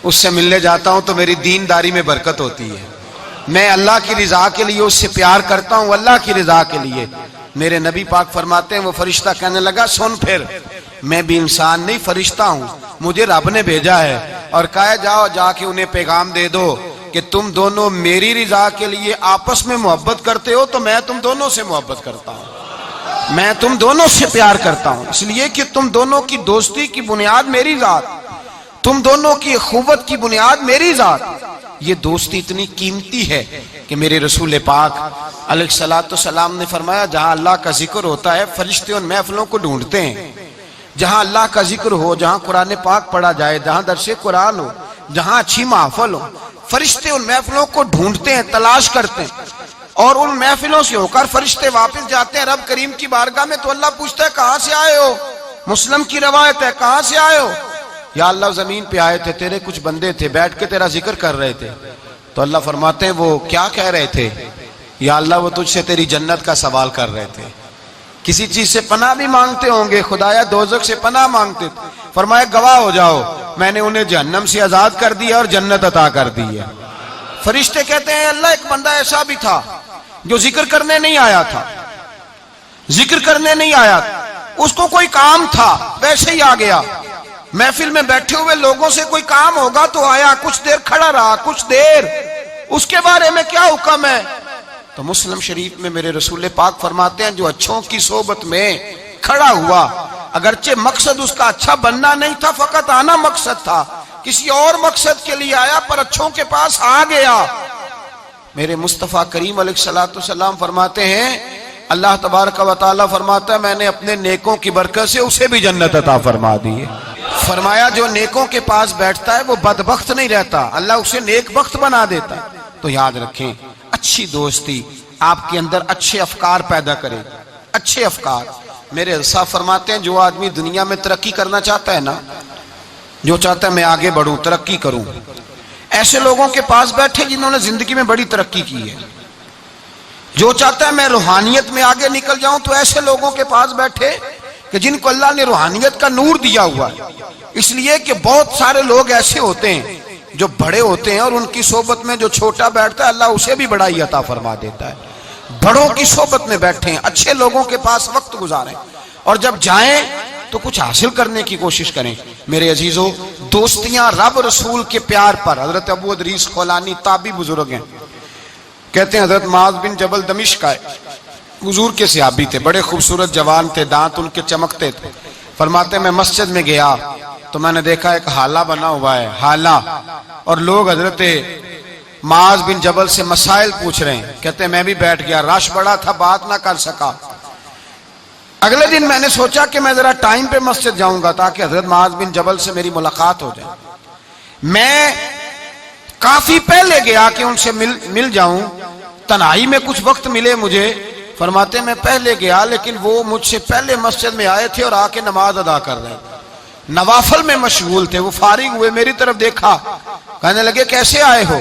اس سے ملنے جاتا ہوں تو میری دینداری میں برکت ہوتی ہے، میں اللہ کی رضا کے لیے اس سے پیار کرتا ہوں، اللہ کی رضا کے لیے۔ میرے نبی پاک فرماتے ہیں وہ فرشتہ کہنے لگا سن پھر میں بھی انسان نہیں فرشتہ ہوں، مجھے رب نے بھیجا ہے اور کہا جاؤ جا کے انہیں پیغام دے دو کہ تم دونوں میری رضا کے لیے آپس میں محبت کرتے ہو تو میں تم دونوں سے محبت کرتا ہوں، میں تم دونوں سے پیار کرتا ہوں، اس لیے کہ تم دونوں کی دوستی کی بنیاد میری ذات، تم دونوں کی اخوت کی بنیاد میری ذات۔ یہ دوستی اتنی قیمتی ہے کہ میرے رسول پاک علیہ الصلوۃ والسلام نے فرمایا جہاں اللہ کا ذکر ہوتا ہے فرشتے ان محفلوں کو ڈھونڈتے ہیں، جہاں اللہ کا ذکر ہو، جہاں قرآن پاک پڑھا جائے، جہاں درس قرآن ہو، جہاں اچھی محفل ہو، فرشتے ان محفلوں کو ڈھونڈتے ہیں، تلاش کرتے ہیں، اور ان محفلوں سے ہو کر فرشتے واپس جاتے ہیں رب کریم کی بارگاہ میں تو اللہ پوچھتا ہے کہاں سے آئے ہو؟ مسلم کی روایت ہے کہاں سے آئے ہو؟ یا اللہ زمین پہ آئے تھے، تیرے کچھ بندے تھے بیٹھ کے تیرا ذکر کر رہے تھے۔ تو اللہ فرماتے ہیں وہ کیا کہہ رہے تھے؟ یا اللہ وہ تجھ سے تیری جنت کا سوال کر رہے تھے، کسی چیز سے پناہ بھی مانگتے ہوں گے، خدایا دوزخ سے پناہ مانگتے تھے، فرمایا گواہ ہو جاؤ میں نے انہیں جہنم سے آزاد کر دیا اور جنت عطا کر دی ہے۔ فرشتے کہتے ہیں اللہ ایک بندہ ایسا بھی تھا جو ذکر کرنے نہیں آیا تھا، ذکر کرنے نہیں آیا تھا، اس کو کوئی کام تھا ویسے ہی آ گیا، محفل میں بیٹھے ہوئے لوگوں سے کوئی کام ہوگا تو آیا، کچھ دیر کھڑا رہا، کچھ دیر، اس کے بارے میں کیا حکم ہے؟ تو مسلم شریف میں میرے رسول پاک فرماتے ہیں جو اچھوں کی صحبت میں کھڑا ہوا، اگرچہ مقصد اس کا اچھا بننا نہیں تھا، فقط آنا مقصد تھا، کسی اور مقصد کے لیے آیا پر اچھوں کے پاس آ گیا، میرے مصطفیٰ کریم علیہ الصلوۃ والسلام فرماتے ہیں اللہ تبارک و تعالی فرماتا ہے میں نے اپنے نیکوں کی برکت سے اسے بھی جنت عطا فرما دی ہے۔ فرمایا جو نیکوں کے پاس بیٹھتا ہے وہ بدبخت نہیں رہتا، اللہ اسے نیک بخت بنا دیتا ہے۔ تو یاد رکھیں اچھی دوستی آپ کے اندر اچھے افکار پیدا کرے، اچھے افکار۔ میرے صاحب فرماتے ہیں جو آدمی دنیا میں ترقی کرنا چاہتا ہے نا، جو چاہتا ہے میں آگے بڑھوں، ترقی کروں، ایسے لوگوں کے پاس بیٹھے جنہوں نے زندگی میں بڑی ترقی کی ہے۔ جو چاہتا ہے میں روحانیت میں آگے نکل جاؤں تو ایسے لوگوں کے پاس بیٹھے کہ جن کو اللہ نے روحانیت کا نور دیا ہوا ہے۔ اس لیے کہ بہت سارے لوگ ایسے ہوتے ہیں جو بڑے ہوتے ہیں اور ان کی صحبت میں جو چھوٹا بیٹھتا ہے اللہ اسے بھی بڑائی عطا فرما دیتا ہے۔ بڑوں کی صحبت میں بیٹھیں، اچھے لوگوں کے پاس وقت گزاریں، اور جب جائیں تو کچھ حاصل کرنے کی کوشش کریں۔ میرے عزیزو، دوستیاں رب رسول کے پیار پر۔ حضرت ابو ادریس خولانی تابعی بزرگ ہیں، کہتے ہیں حضرت معاذ بن جبل دمشق آئے، حضور کے صحابی تھے، بڑے خوبصورت جوان تھے، دانت ان کے چمکتے تھے۔ فرماتے ہیں میں مسجد میں گیا تو میں نے دیکھا ایک حالہ بنا ہوا ہے، حالہ، اور لوگ حضرت معاذ بن جبل سے مسائل پوچھ رہے ہیں۔ کہتے ہیں میں بھی بیٹھ گیا، رش بڑا تھا، بات نہ کر سکا۔ اگلے دن میں نے سوچا کہ میں ذرا ٹائم پہ مسجد جاؤں گا تاکہ حضرت معاذ بن جبل سے میری ملاقات ہو جائے۔ میں کافی پہلے گیا کہ ان سے مل جاؤں، تنہائی میں کچھ وقت ملے مجھے۔ فرماتے ہیں میں پہلے گیا لیکن وہ مجھ سے پہلے مسجد میں آئے تھے اور آ کے نماز ادا کر رہے تھے، نوافل میں مشغول تھے۔ وہ فارغ ہوئے، میری طرف دیکھا، کہنے لگے کیسے آئے ہو؟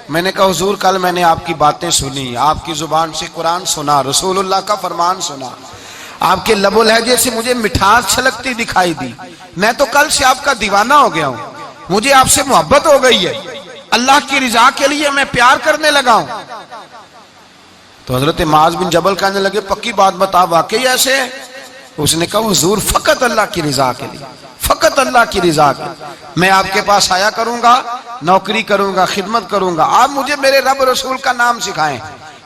میں نے کہا حضور کل میں نے آپ کی باتیں سنی، آپ کی زبان سے قرآن سنا، رسول اللہ کا فرمان سنا، آپ کے لب و لہجے سے مجھے مٹھاس چھلکتی دکھائی دی، میں تو کل سے آپ کا دیوانہ ہو گیا ہوں، مجھے آپ سے محبت ہو گئی ہے، اللہ کی رضا کے لیے میں پیار کرنے لگا ہوں۔ تو حضرت معاذ بن جبل کہنے لگے پکی بات بتا، واقعی ایسے ہے؟ اس نے کہا حضور فقط اللہ کی رضا کے لیے، فقط اللہ کی رضا کے لیے میں آپ کے پاس آیا کروں گا، نوکری کروں گا، خدمت کروں گا، آپ مجھے میرے رب رسول کا نام سکھائیں۔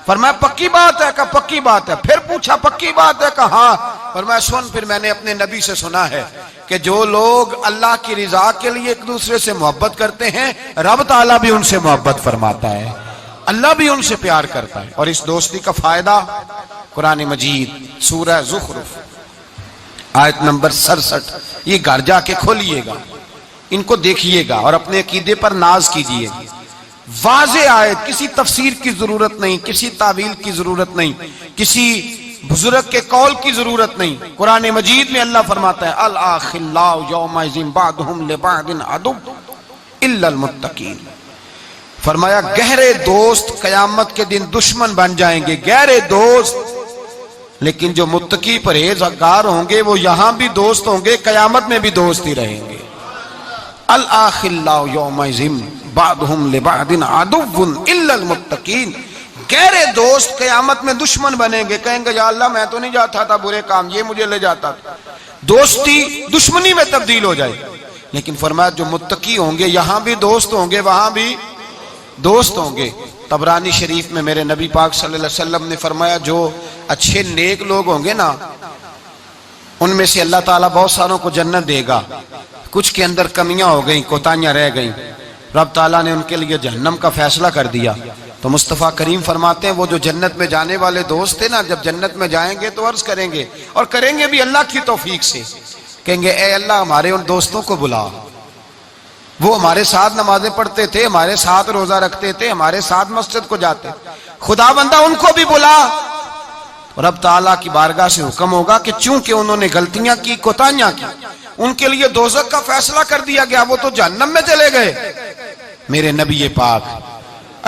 فرمایا پکی بات ہے؟ کہا پکی بات ہے۔ پھر پوچھا پکی بات ہے؟ کہا ہاں۔ فرمایا سن، پھر میں نے اپنے نبی سے سنا ہے کہ جو لوگ اللہ کی رضا کے لیے ایک دوسرے سے محبت کرتے ہیں رب تعالیٰ بھی ان سے محبت فرماتا ہے، اللہ بھی ان سے پیار کرتا ہے۔ اور اس دوستی کا فائدہ قرآن مجید سورہ زخرف آیت نمبر 67، یہ گھر جا کے کھولیے گا، ان کو دیکھیے گا اور اپنے عقیدے پر ناز کیجیے گا۔ واضح آیت، کسی تفسیر کی ضرورت نہیں، کسی تعویل کی ضرورت نہیں، کسی بزرگ کے قول کی ضرورت نہیں۔ قرآن مجید میں اللہ فرماتا ہے الاخلاء یومئذ بعضهم لبعض عدو الا المتقین۔ فرمایا گہرے دوست قیامت کے دن دشمن بن جائیں گے، گہرے دوست، لیکن جو متقی پرہیزگار ہوں گے وہ یہاں بھی دوست ہوں گے، قیامت میں بھی دوست ہی رہیں گے۔ الاخلاء یومئذ بعضهم لبعض عدو الا المتقین، گہرے دوست قیامت میں دشمن بنیں گے، کہیں گے یا اللہ میں تو نہیں جاتا تھا برے کام، یہ مجھے لے جاتا تھا، دوستی دشمنی میں تبدیل ہو جائے۔ لیکن فرمایا جو متقی ہوں گے یہاں بھی دوست ہوں گے، وہاں بھی دوست ہوں گے۔ طبرانی شریف میں میرے نبی پاک صلی اللہ علیہ وسلم نے فرمایا جو اچھے نیک لوگ ہوں گے نا، ان میں سے اللہ تعالیٰ بہت ساروں کو جنت دے گا، کچھ کے اندر کمیاں ہو گئیں، کوتاہیاں رہ گئیں، رب تعالیٰ نے ان کے لیے جہنم کا فیصلہ کر دیا۔ تو مصطفیٰ کریم فرماتے ہیں وہ جو جنت میں جانے والے دوست تھے نا، جب جنت میں جائیں گے تو عرض کریں گے، اور کریں گے بھی اللہ کی توفیق سے، کہیں گے اے اللہ ہمارے ان دوستوں کو بلا، وہ ہمارے ساتھ نمازیں پڑھتے تھے، ہمارے ساتھ روزہ رکھتے تھے، ہمارے ساتھ مسجد کو جاتے، خدا بندہ ان کو بھی بلا۔ رب تعالیٰ کی بارگاہ سے حکم ہوگا کہ چونکہ انہوں نے غلطیاں کی، کوتاہیاں کی، ان کے لیے دوزخ کا فیصلہ کر دیا گیا، وہ تو جہنم میں چلے گئے۔ میرے نبی پاک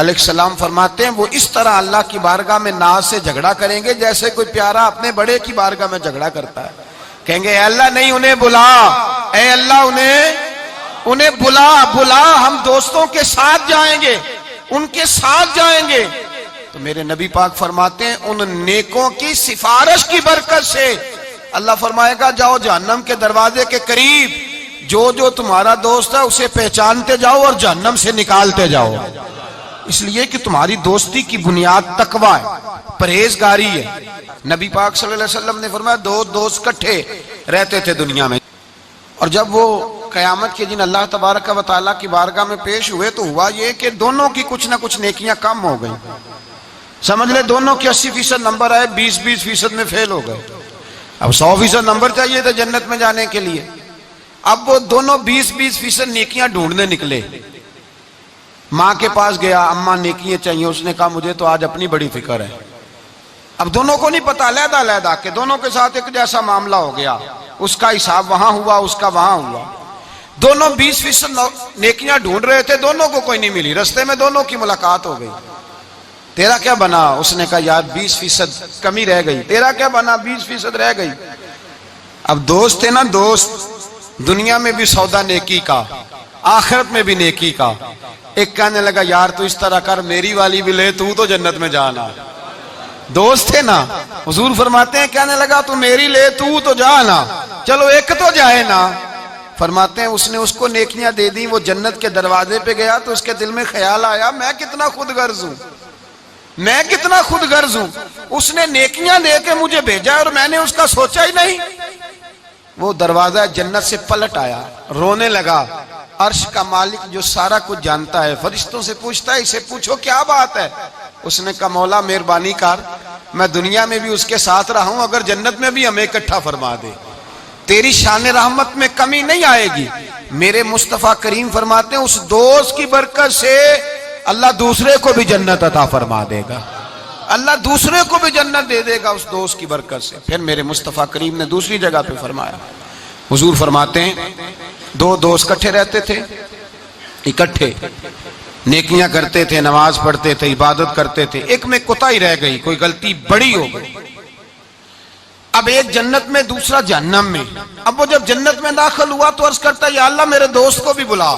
علیہ السلام فرماتے ہیں وہ اس طرح اللہ کی بارگاہ میں ناز سے جھگڑا کریں گے جیسے کوئی پیارا اپنے بڑے کی بارگاہ میں جھگڑا کرتا ہے، کہیں گے اے اللہ نہیں انہیں بلا، اے اللہ انہیں بلا، ہم دوستوں کے ساتھ جائیں گے، ان کے ساتھ جائیں گے۔ تو میرے نبی پاک فرماتے ہیں ان نیکوں کی سفارش کی برکت سے اللہ فرمائے گا جاؤ جہنم کے دروازے کے قریب، جو تمہارا دوست ہے اسے پہچانتے جاؤ اور جہنم سے نکالتے جاؤ۔ اس لیے کہ تمہاری دوستی کی بنیاد تقوی ہے، پرہیزگاری ہے۔ نبی پاک صلی اللہ علیہ وسلم نے فرمایا دو دوست کٹھے رہتے تھے دنیا میں، اور جب وہ قیامت کے دن اللہ تبارک و تعالیٰ کی بارگاہ میں پیش ہوئے تو ہوا یہ کہ دونوں کی کچھ نہ کچھ نیکیاں کم ہو گئیں۔ سمجھ لے دونوں کے 80% نمبر آئے، 20% میں فیل ہو گئے۔ اب 100% نمبر چاہیے تھے جنت میں جانے کے لیے۔ اب وہ دونوں 20% نیکیاں ڈھونڈنے نکلے۔ ماں کے پاس گیا، اماں نیکیاں چاہیے، اس نے کہا مجھے تو آج اپنی بڑی فکر ہے۔ اب دونوں کو نہیں پتا، علیحدہ علیحدہ کہ دونوں کے ساتھ ایک جیسا معاملہ ہو گیا، اس کا حساب وہاں ہوا، اس کا وہاں ہوا۔ دونوں 20% نیکیاں ڈھونڈ رہے تھے، دونوں کو کوئی نہیں ملی، رستے میں دونوں کی ملاقات ہو گئی۔ تیرا کیا بنا؟ اس نے کہا یار 20% کمی رہ گئی۔ تیرا کیا بنا؟ 20% رہ گئی۔ اب دوست تھے نا، دوست دنیا میں بھی سودا نیکی کا، آخرت میں بھی نیکی کا۔ ایک کہنے لگا یار تو اس طرح کر، میری والی بھی لے، تو جنت میں جانا۔ دوست تھے نا، حضور فرماتے ہیں کہنے لگا تو میری لے، تو جانا، چلو ایک تو جائے نا۔ فرماتے ہیں اس نے اس کو نیکیاں دے دی، وہ جنت کے دروازے پہ گیا تو اس کے دل میں خیال آیا میں کتنا خود غرض ہوں، میں کتنا خود غرض ہوں، اس نے نیکیاں دے کے مجھے بھیجا اور میں نے اس کا سوچا ہی نہیں۔ وہ دروازہ جنت سے پلٹ آیا، رونے لگا۔ عرش کا مالک جو سارا کچھ جانتا ہے فرشتوں سے پوچھتا ہے اسے پوچھو کیا بات ہے؟ اس نے کہا مولا مہربانی کر، میں دنیا میں بھی اس کے ساتھ رہا ہوں، اگر جنت میں بھی ہمیں اکٹھا فرما دے، تیری شان رحمت میں کمی نہیں آئے گی۔ میرے مصطفیٰ کریم فرماتے ہیں اس دوست کی برکت سے اللہ دوسرے کو بھی جنت عطا فرما دے گا، اللہ دوسرے کو بھی جنت دے دے گا اس دوست کی برکت سے۔ پھر میرے مصطفیٰ کریم نے دوسری جگہ پہ فرمایا، حضور فرماتے ہیں دو دوست کٹھے رہتے تھے، اکٹھے نیکیاں کرتے تھے، نماز پڑھتے تھے، عبادت کرتے تھے، ایک میں کوتاہی رہ گئی، کوئی غلطی بڑی ہو گئی۔ اب ایک جنت میں، دوسرا جہنم میں۔ اب وہ جب جنت میں داخل ہوا تو عرض کرتا یا اللہ میرے دوست کو بھی بلا،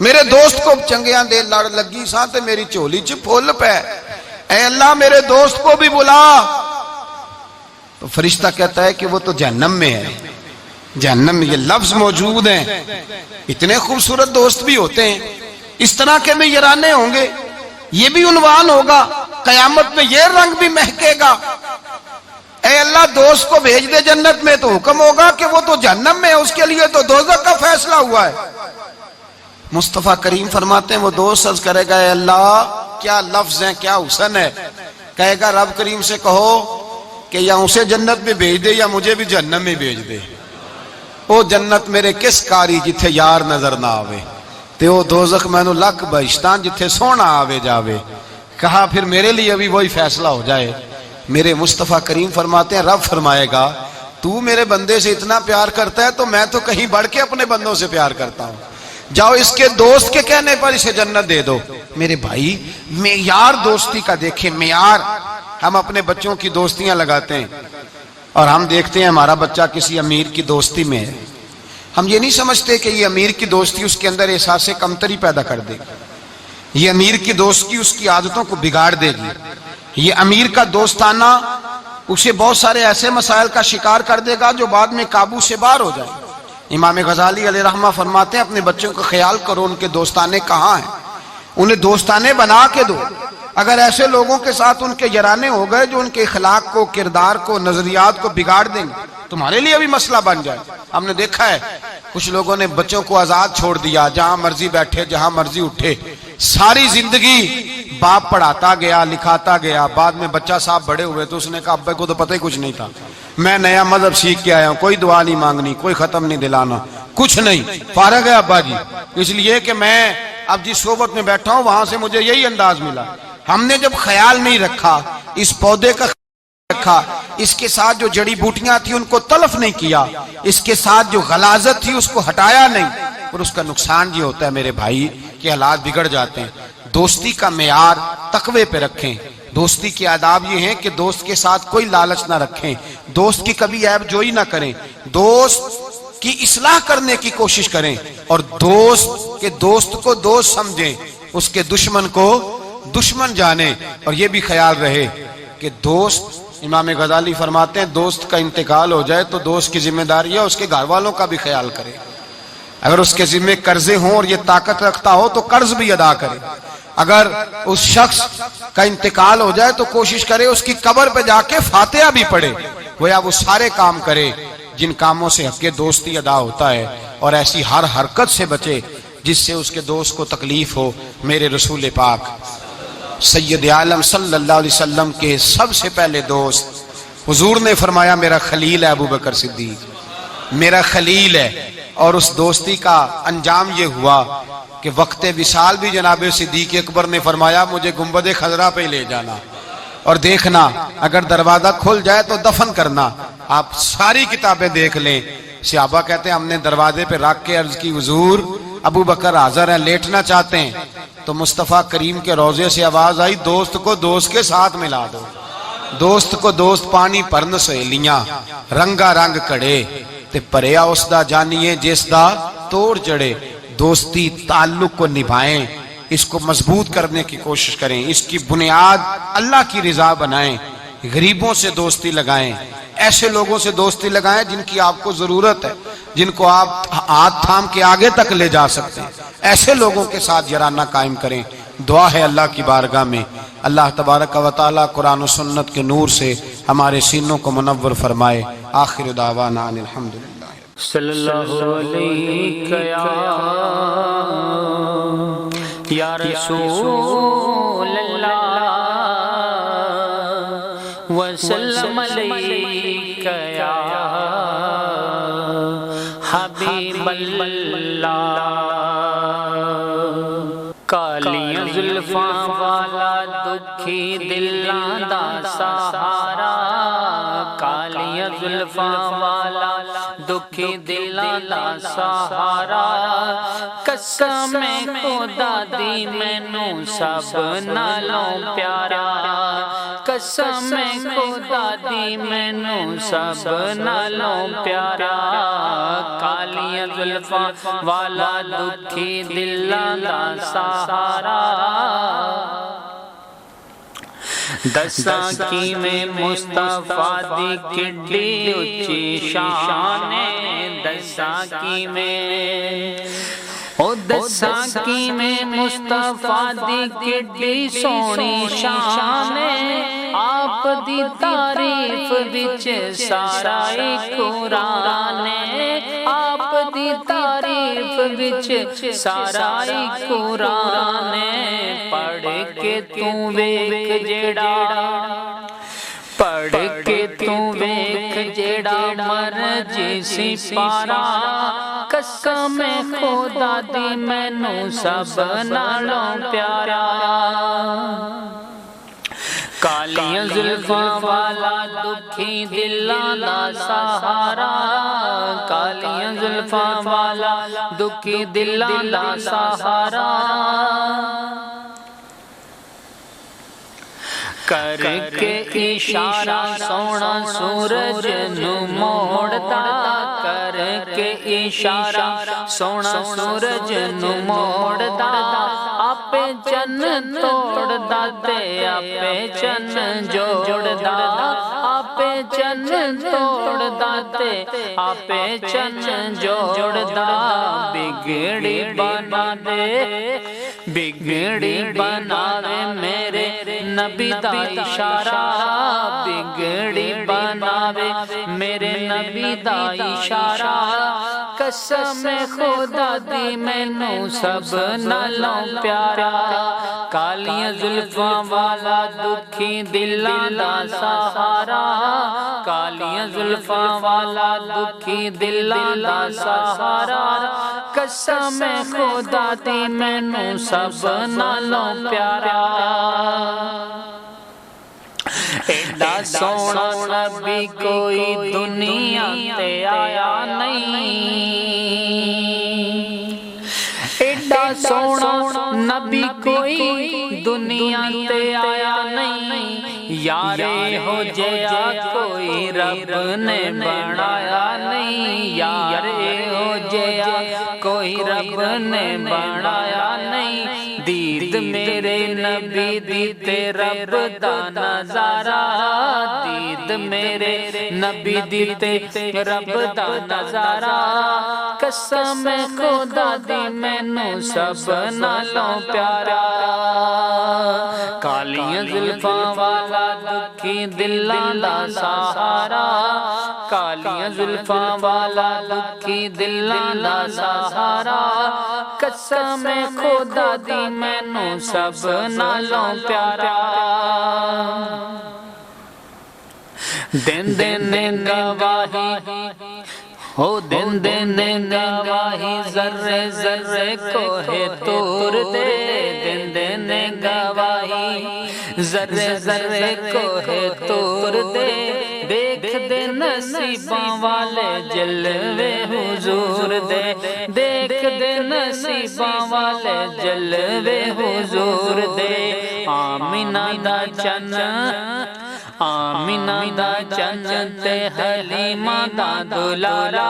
میرے دوست کو چنگیاں دے لڑ لگی ساتھ میری چولی چ پھول پہ، اے اللہ میرے دوست کو بھی بلا۔ تو فرشتہ کہتا ہے کہ وہ تو جہنم میں ہے، جہنم میں یہ لفظ موجود ہیں۔ اتنے خوبصورت دوست بھی ہوتے ہیں، اس طرح کے میں یرانے ہوں گے، یہ بھی عنوان ہوگا، قیامت میں یہ رنگ بھی مہکے گا۔ اے اللہ دوست کو بھیج دے جنت میں، تو حکم ہوگا کہ وہ تو جہنم میں ہے، اس کے لیے تو دوزخ کا فیصلہ ہوا ہے۔ مصطفیٰ کریم فرماتے ہیں وہ دوست عرض کرے گا اے اللہ کیا لفظ ہیں، کیا حسن ہے، کہے گا رب کریم سے کہو کہ یا اسے جنت میں بھیج دے یا مجھے بھی جہنم میں بھیج دے۔ او جنت میرے کس کاری جتھے یار نظر نہ آوے، تے او دوزخ مینو لکھ بہشتاں جتھے سونا آوے جاوے۔ کہا پھر میرے لیے بھی وہی فیصلہ ہو جائے۔ میرے مصطفیٰ کریم فرماتے ہیں رب فرمائے گا تو میرے بندے سے اتنا پیار کرتا ہے تو میں تو کہیں بڑھ کے اپنے بندوں سے پیار کرتا ہوں، جاؤ اس کے دوست کے کہنے پر اسے جنت دے دو۔ میرے بھائی معیار دوستی کا دیکھیں، معیار۔ ہم اپنے بچوں کی دوستیاں لگاتے ہیں اور ہم دیکھتے ہیں ہمارا بچہ کسی امیر کی دوستی میں ہے، ہم یہ نہیں سمجھتے کہ یہ امیر کی دوستی اس کے اندر احساس کمتری پیدا کر دے گی، یہ امیر کی دوستی اس کی عادتوں کو بگاڑ دے گی، یہ امیر کا دوستانہ اسے بہت سارے ایسے مسائل کا شکار کر دے گا جو بعد میں قابو سے باہر ہو جائے۔ امام غزالی علیہ رحمہ فرماتے ہیں اپنے بچوں کا خیال کرو ان کے دوستانے کہاں ہیں، انہیں دوستانے بنا کے دو۔ اگر ایسے لوگوں کے ساتھ ان کے یرانے ہو گئے جو ان کے اخلاق کو، کردار کو، نظریات کو بگاڑ دیں گے، تمہارے لیے بھی مسئلہ بن جائے۔ ہم نے دیکھا ہے کچھ لوگوں نے بچوں کو آزاد چھوڑ دیا، جہاں مرضی بیٹھے، جہاں مرضی اٹھے، ساری زندگی باپ پڑھاتا گیا، لکھاتا گیا، بعد میں بچہ صاحب بڑے ہوئے تو اس نے کہا ابے کو تو پتہ ہی کچھ نہیں تھا، میں نیا مذہب سیکھ کے آیا ہوں، کوئی دعا نہیں مانگنی، کوئی ختم نہیں دلانا، کچھ نہیں، فارغ ہے ابا جی، اس لیے کہ میں اب جس صحبت میں بیٹھا ہوں وہاں سے مجھے یہی انداز ملا۔ ہم نے جب خیال نہیں رکھا، اس پودے کا خیال رکھا، اس کے ساتھ جو جڑی بوٹیاں تھی ان کو تلف نہیں کیا، اس کے ساتھ جو غلاظت تھی اس کو ہٹایا نہیں، اور اس کا نقصان یہ ہوتا ہے میرے بھائی کہ حالات بگڑ جاتے ہیں۔ دوستی کا معیار تقوی پہ رکھیں، دوستی کے آداب یہ ہیں کہ دوست کے ساتھ کوئی لالچ نہ رکھیں، دوست کی کبھی عیب جوئی نہ کریں، دوست کی اصلاح کرنے کی کوشش کریں، اور دوست کے دوست کو دوست سمجھیں، اس کے دشمن کو دشمن جانیں۔ اور یہ بھی خیال رہے کہ دوست، امام غزالی فرماتے ہیں دوست کا انتقال ہو جائے تو دوست کی ذمہ داری ہے اس کے گھر والوں کا بھی خیال کرے، اگر اس کے ذمہ قرضے ہوں اور یہ طاقت رکھتا ہو تو قرض بھی ادا کرے. اگر اس شخص کا انتقال ہو جائے تو کوشش کرے اس کی قبر پہ جا کے فاتحہ بھی پڑھے. گویا وہ سارے کام کرے جن کاموں سے حق دوستی ادا ہوتا ہے، اور ایسی ہر حرکت سے بچے جس سے اس کے دوست کو تکلیف ہو. میرے رسول پاک سید عالم صلی اللہ علیہ وسلم کے سب سے پہلے دوست حضور نے فرمایا میرا خلیل ہے ابو بکر صدیق، میرا خلیل ہے. اور اس دوستی کا انجام یہ ہوا کہ وقت وصال بھی جناب صدیق اکبر نے فرمایا مجھے گنبد خضرا پہ لے جانا اور دیکھنا اگر دروازہ کھل جائے تو دفن کرنا. آپ ساری کتابیں دیکھ لیں. صحابہ کہتے ہیں ہم نے دروازے پہ رکھ کے عرض کی حضور ابو بکر حاضر ہیں، لیٹنا چاہتے ہیں. تو مصطفیٰ کریم کے روضے سے آواز آئی دوست کو دوست کے ساتھ ملا دو. دوست کو دوست پانی پرن سہیلیاں رنگا رنگ کڑے تے پریا اس دا جانیے جس دا توڑ جڑے. دوستی تعلق کو نبھائیں، اس کو مضبوط کرنے کی کوشش کریں، اس کی بنیاد اللہ کی رضا بنائیں. غریبوں سے دوستی لگائیں، ایسے لوگوں سے دوستی لگائیں جن کی آپ کو ضرورت ہے، جن کو آپ ہاتھ تھام کے آگے تک لے جا سکتے ہیں. ایسے لوگوں کے ساتھ یارانہ قائم کریں. دعا ہے اللہ کی بارگاہ میں اللہ تبارک و تعالی قرآن و سنت کے نور سے ہمارے سینوں کو منور فرمائے. آخر دعوانا ان الحمدللہ. صلی اللہ علیہ یا رسول اللہ وسلم علیک یا حبیب اللہ. کالیاں زلفاں والا دکھی دلاں دا سہارا، کالیاں زلفاں والا دکھی دلاں دا سہارا. قسم خدا دی مینوں سب نالوں پیارا، قسم خدا دی مینوں سب نالوں پیارا. کالیاں زلفاں والا دکھی دلاں دا سہارا. دساں کی میں مصطفیٰ دی کڈی اچھی شان ہے، دساں کی میں او دساں کی میں مصطفیٰ دی کڈی سونی شان ہے. آپ دی تعریف وچ سارا قرآن ہے، آپ دی تعریف وچ سارا قرآن ہے. پڑھ کے تو ویکھ جیڑا، پڑھ کے تو ویکھ جیڑا مرجی سی پارا. قسم خدا دی مینوں سب نالوں پیارا. کالیاں زلفاں والا دکھی دلاں دا سہارا، کالیاں زلفاں والا دکھی دلاں دا سہارا. کر کے اشارہ سونا سورج نو موڑتا، کر کے اشارہ سونا سورج نو موڑتا. آپے چن توڑدا تے آپے چن جوڑدا، آپے چن توڑدا تے آپے چن جوڑدا. بگڑی بنا دے، بگڑی بناوے میرے نبی دا اشارہ، بگڑی بناوے میرے نبی دا اشارہ. قسم خدا دی مینوں سب نالوں پیارا. کالیاں زلفاں والا دکھی دلاں دا سہارا، کالیاں زلفاں والا دکھی دلاں دا سہارا. قسم خدا دی مینوں سب نالوں پیارا. ایڈا سونا نبی کوئی دنیا تے آیا نہیں، ایڈا سونا نبی کوئی دنیا تے آیا نہیں. یارے ہو جیا کوئی رب نے بنایا نہیں، یارے ہو جیا کوئی رب نے بنایا نہیں. دید میرے نبی دی تے رب دا نظارہ دید میرے نبی دی تے رب دا نظارہ قسم خدا دی مینوں سب نالوں پیارا کالیاں زلفاں والا دکھی دلاں دا سہارا کالیاں زلفاں والا دکھی دلاں دا سہارا قسم خدا دی مینوں سب نالوں پیارا دن دن گواہی ہو دن دن گواہی ذرے ذرے کوہ طور دے دن دن گواہی ذرے ذرے کوہ طور دے دیکھ دے نصیباں والے جلوے حضور دے دیکھ دے نصیباں والے جلوے حضور دے آمینہ دا چن آمینہ دا چن تے حلیمہ دا دلارا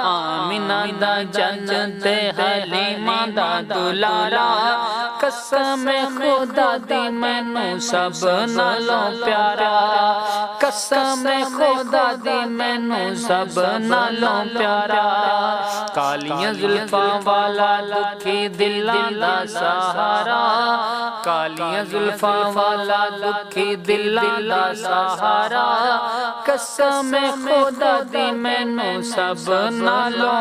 آمینہ دا چن تے حلیمہ دا دلارا قسم خدا دی مینوں سب نالوں پیارا قسم خدا دی مینوں سب نالوں پیارا کالیاں زلفاں والا دکھی دلاں دا سہارا کالیاں زلفاں والا دکھی دلاں دا سہارا قسم خدا دی مینوں سب نالوں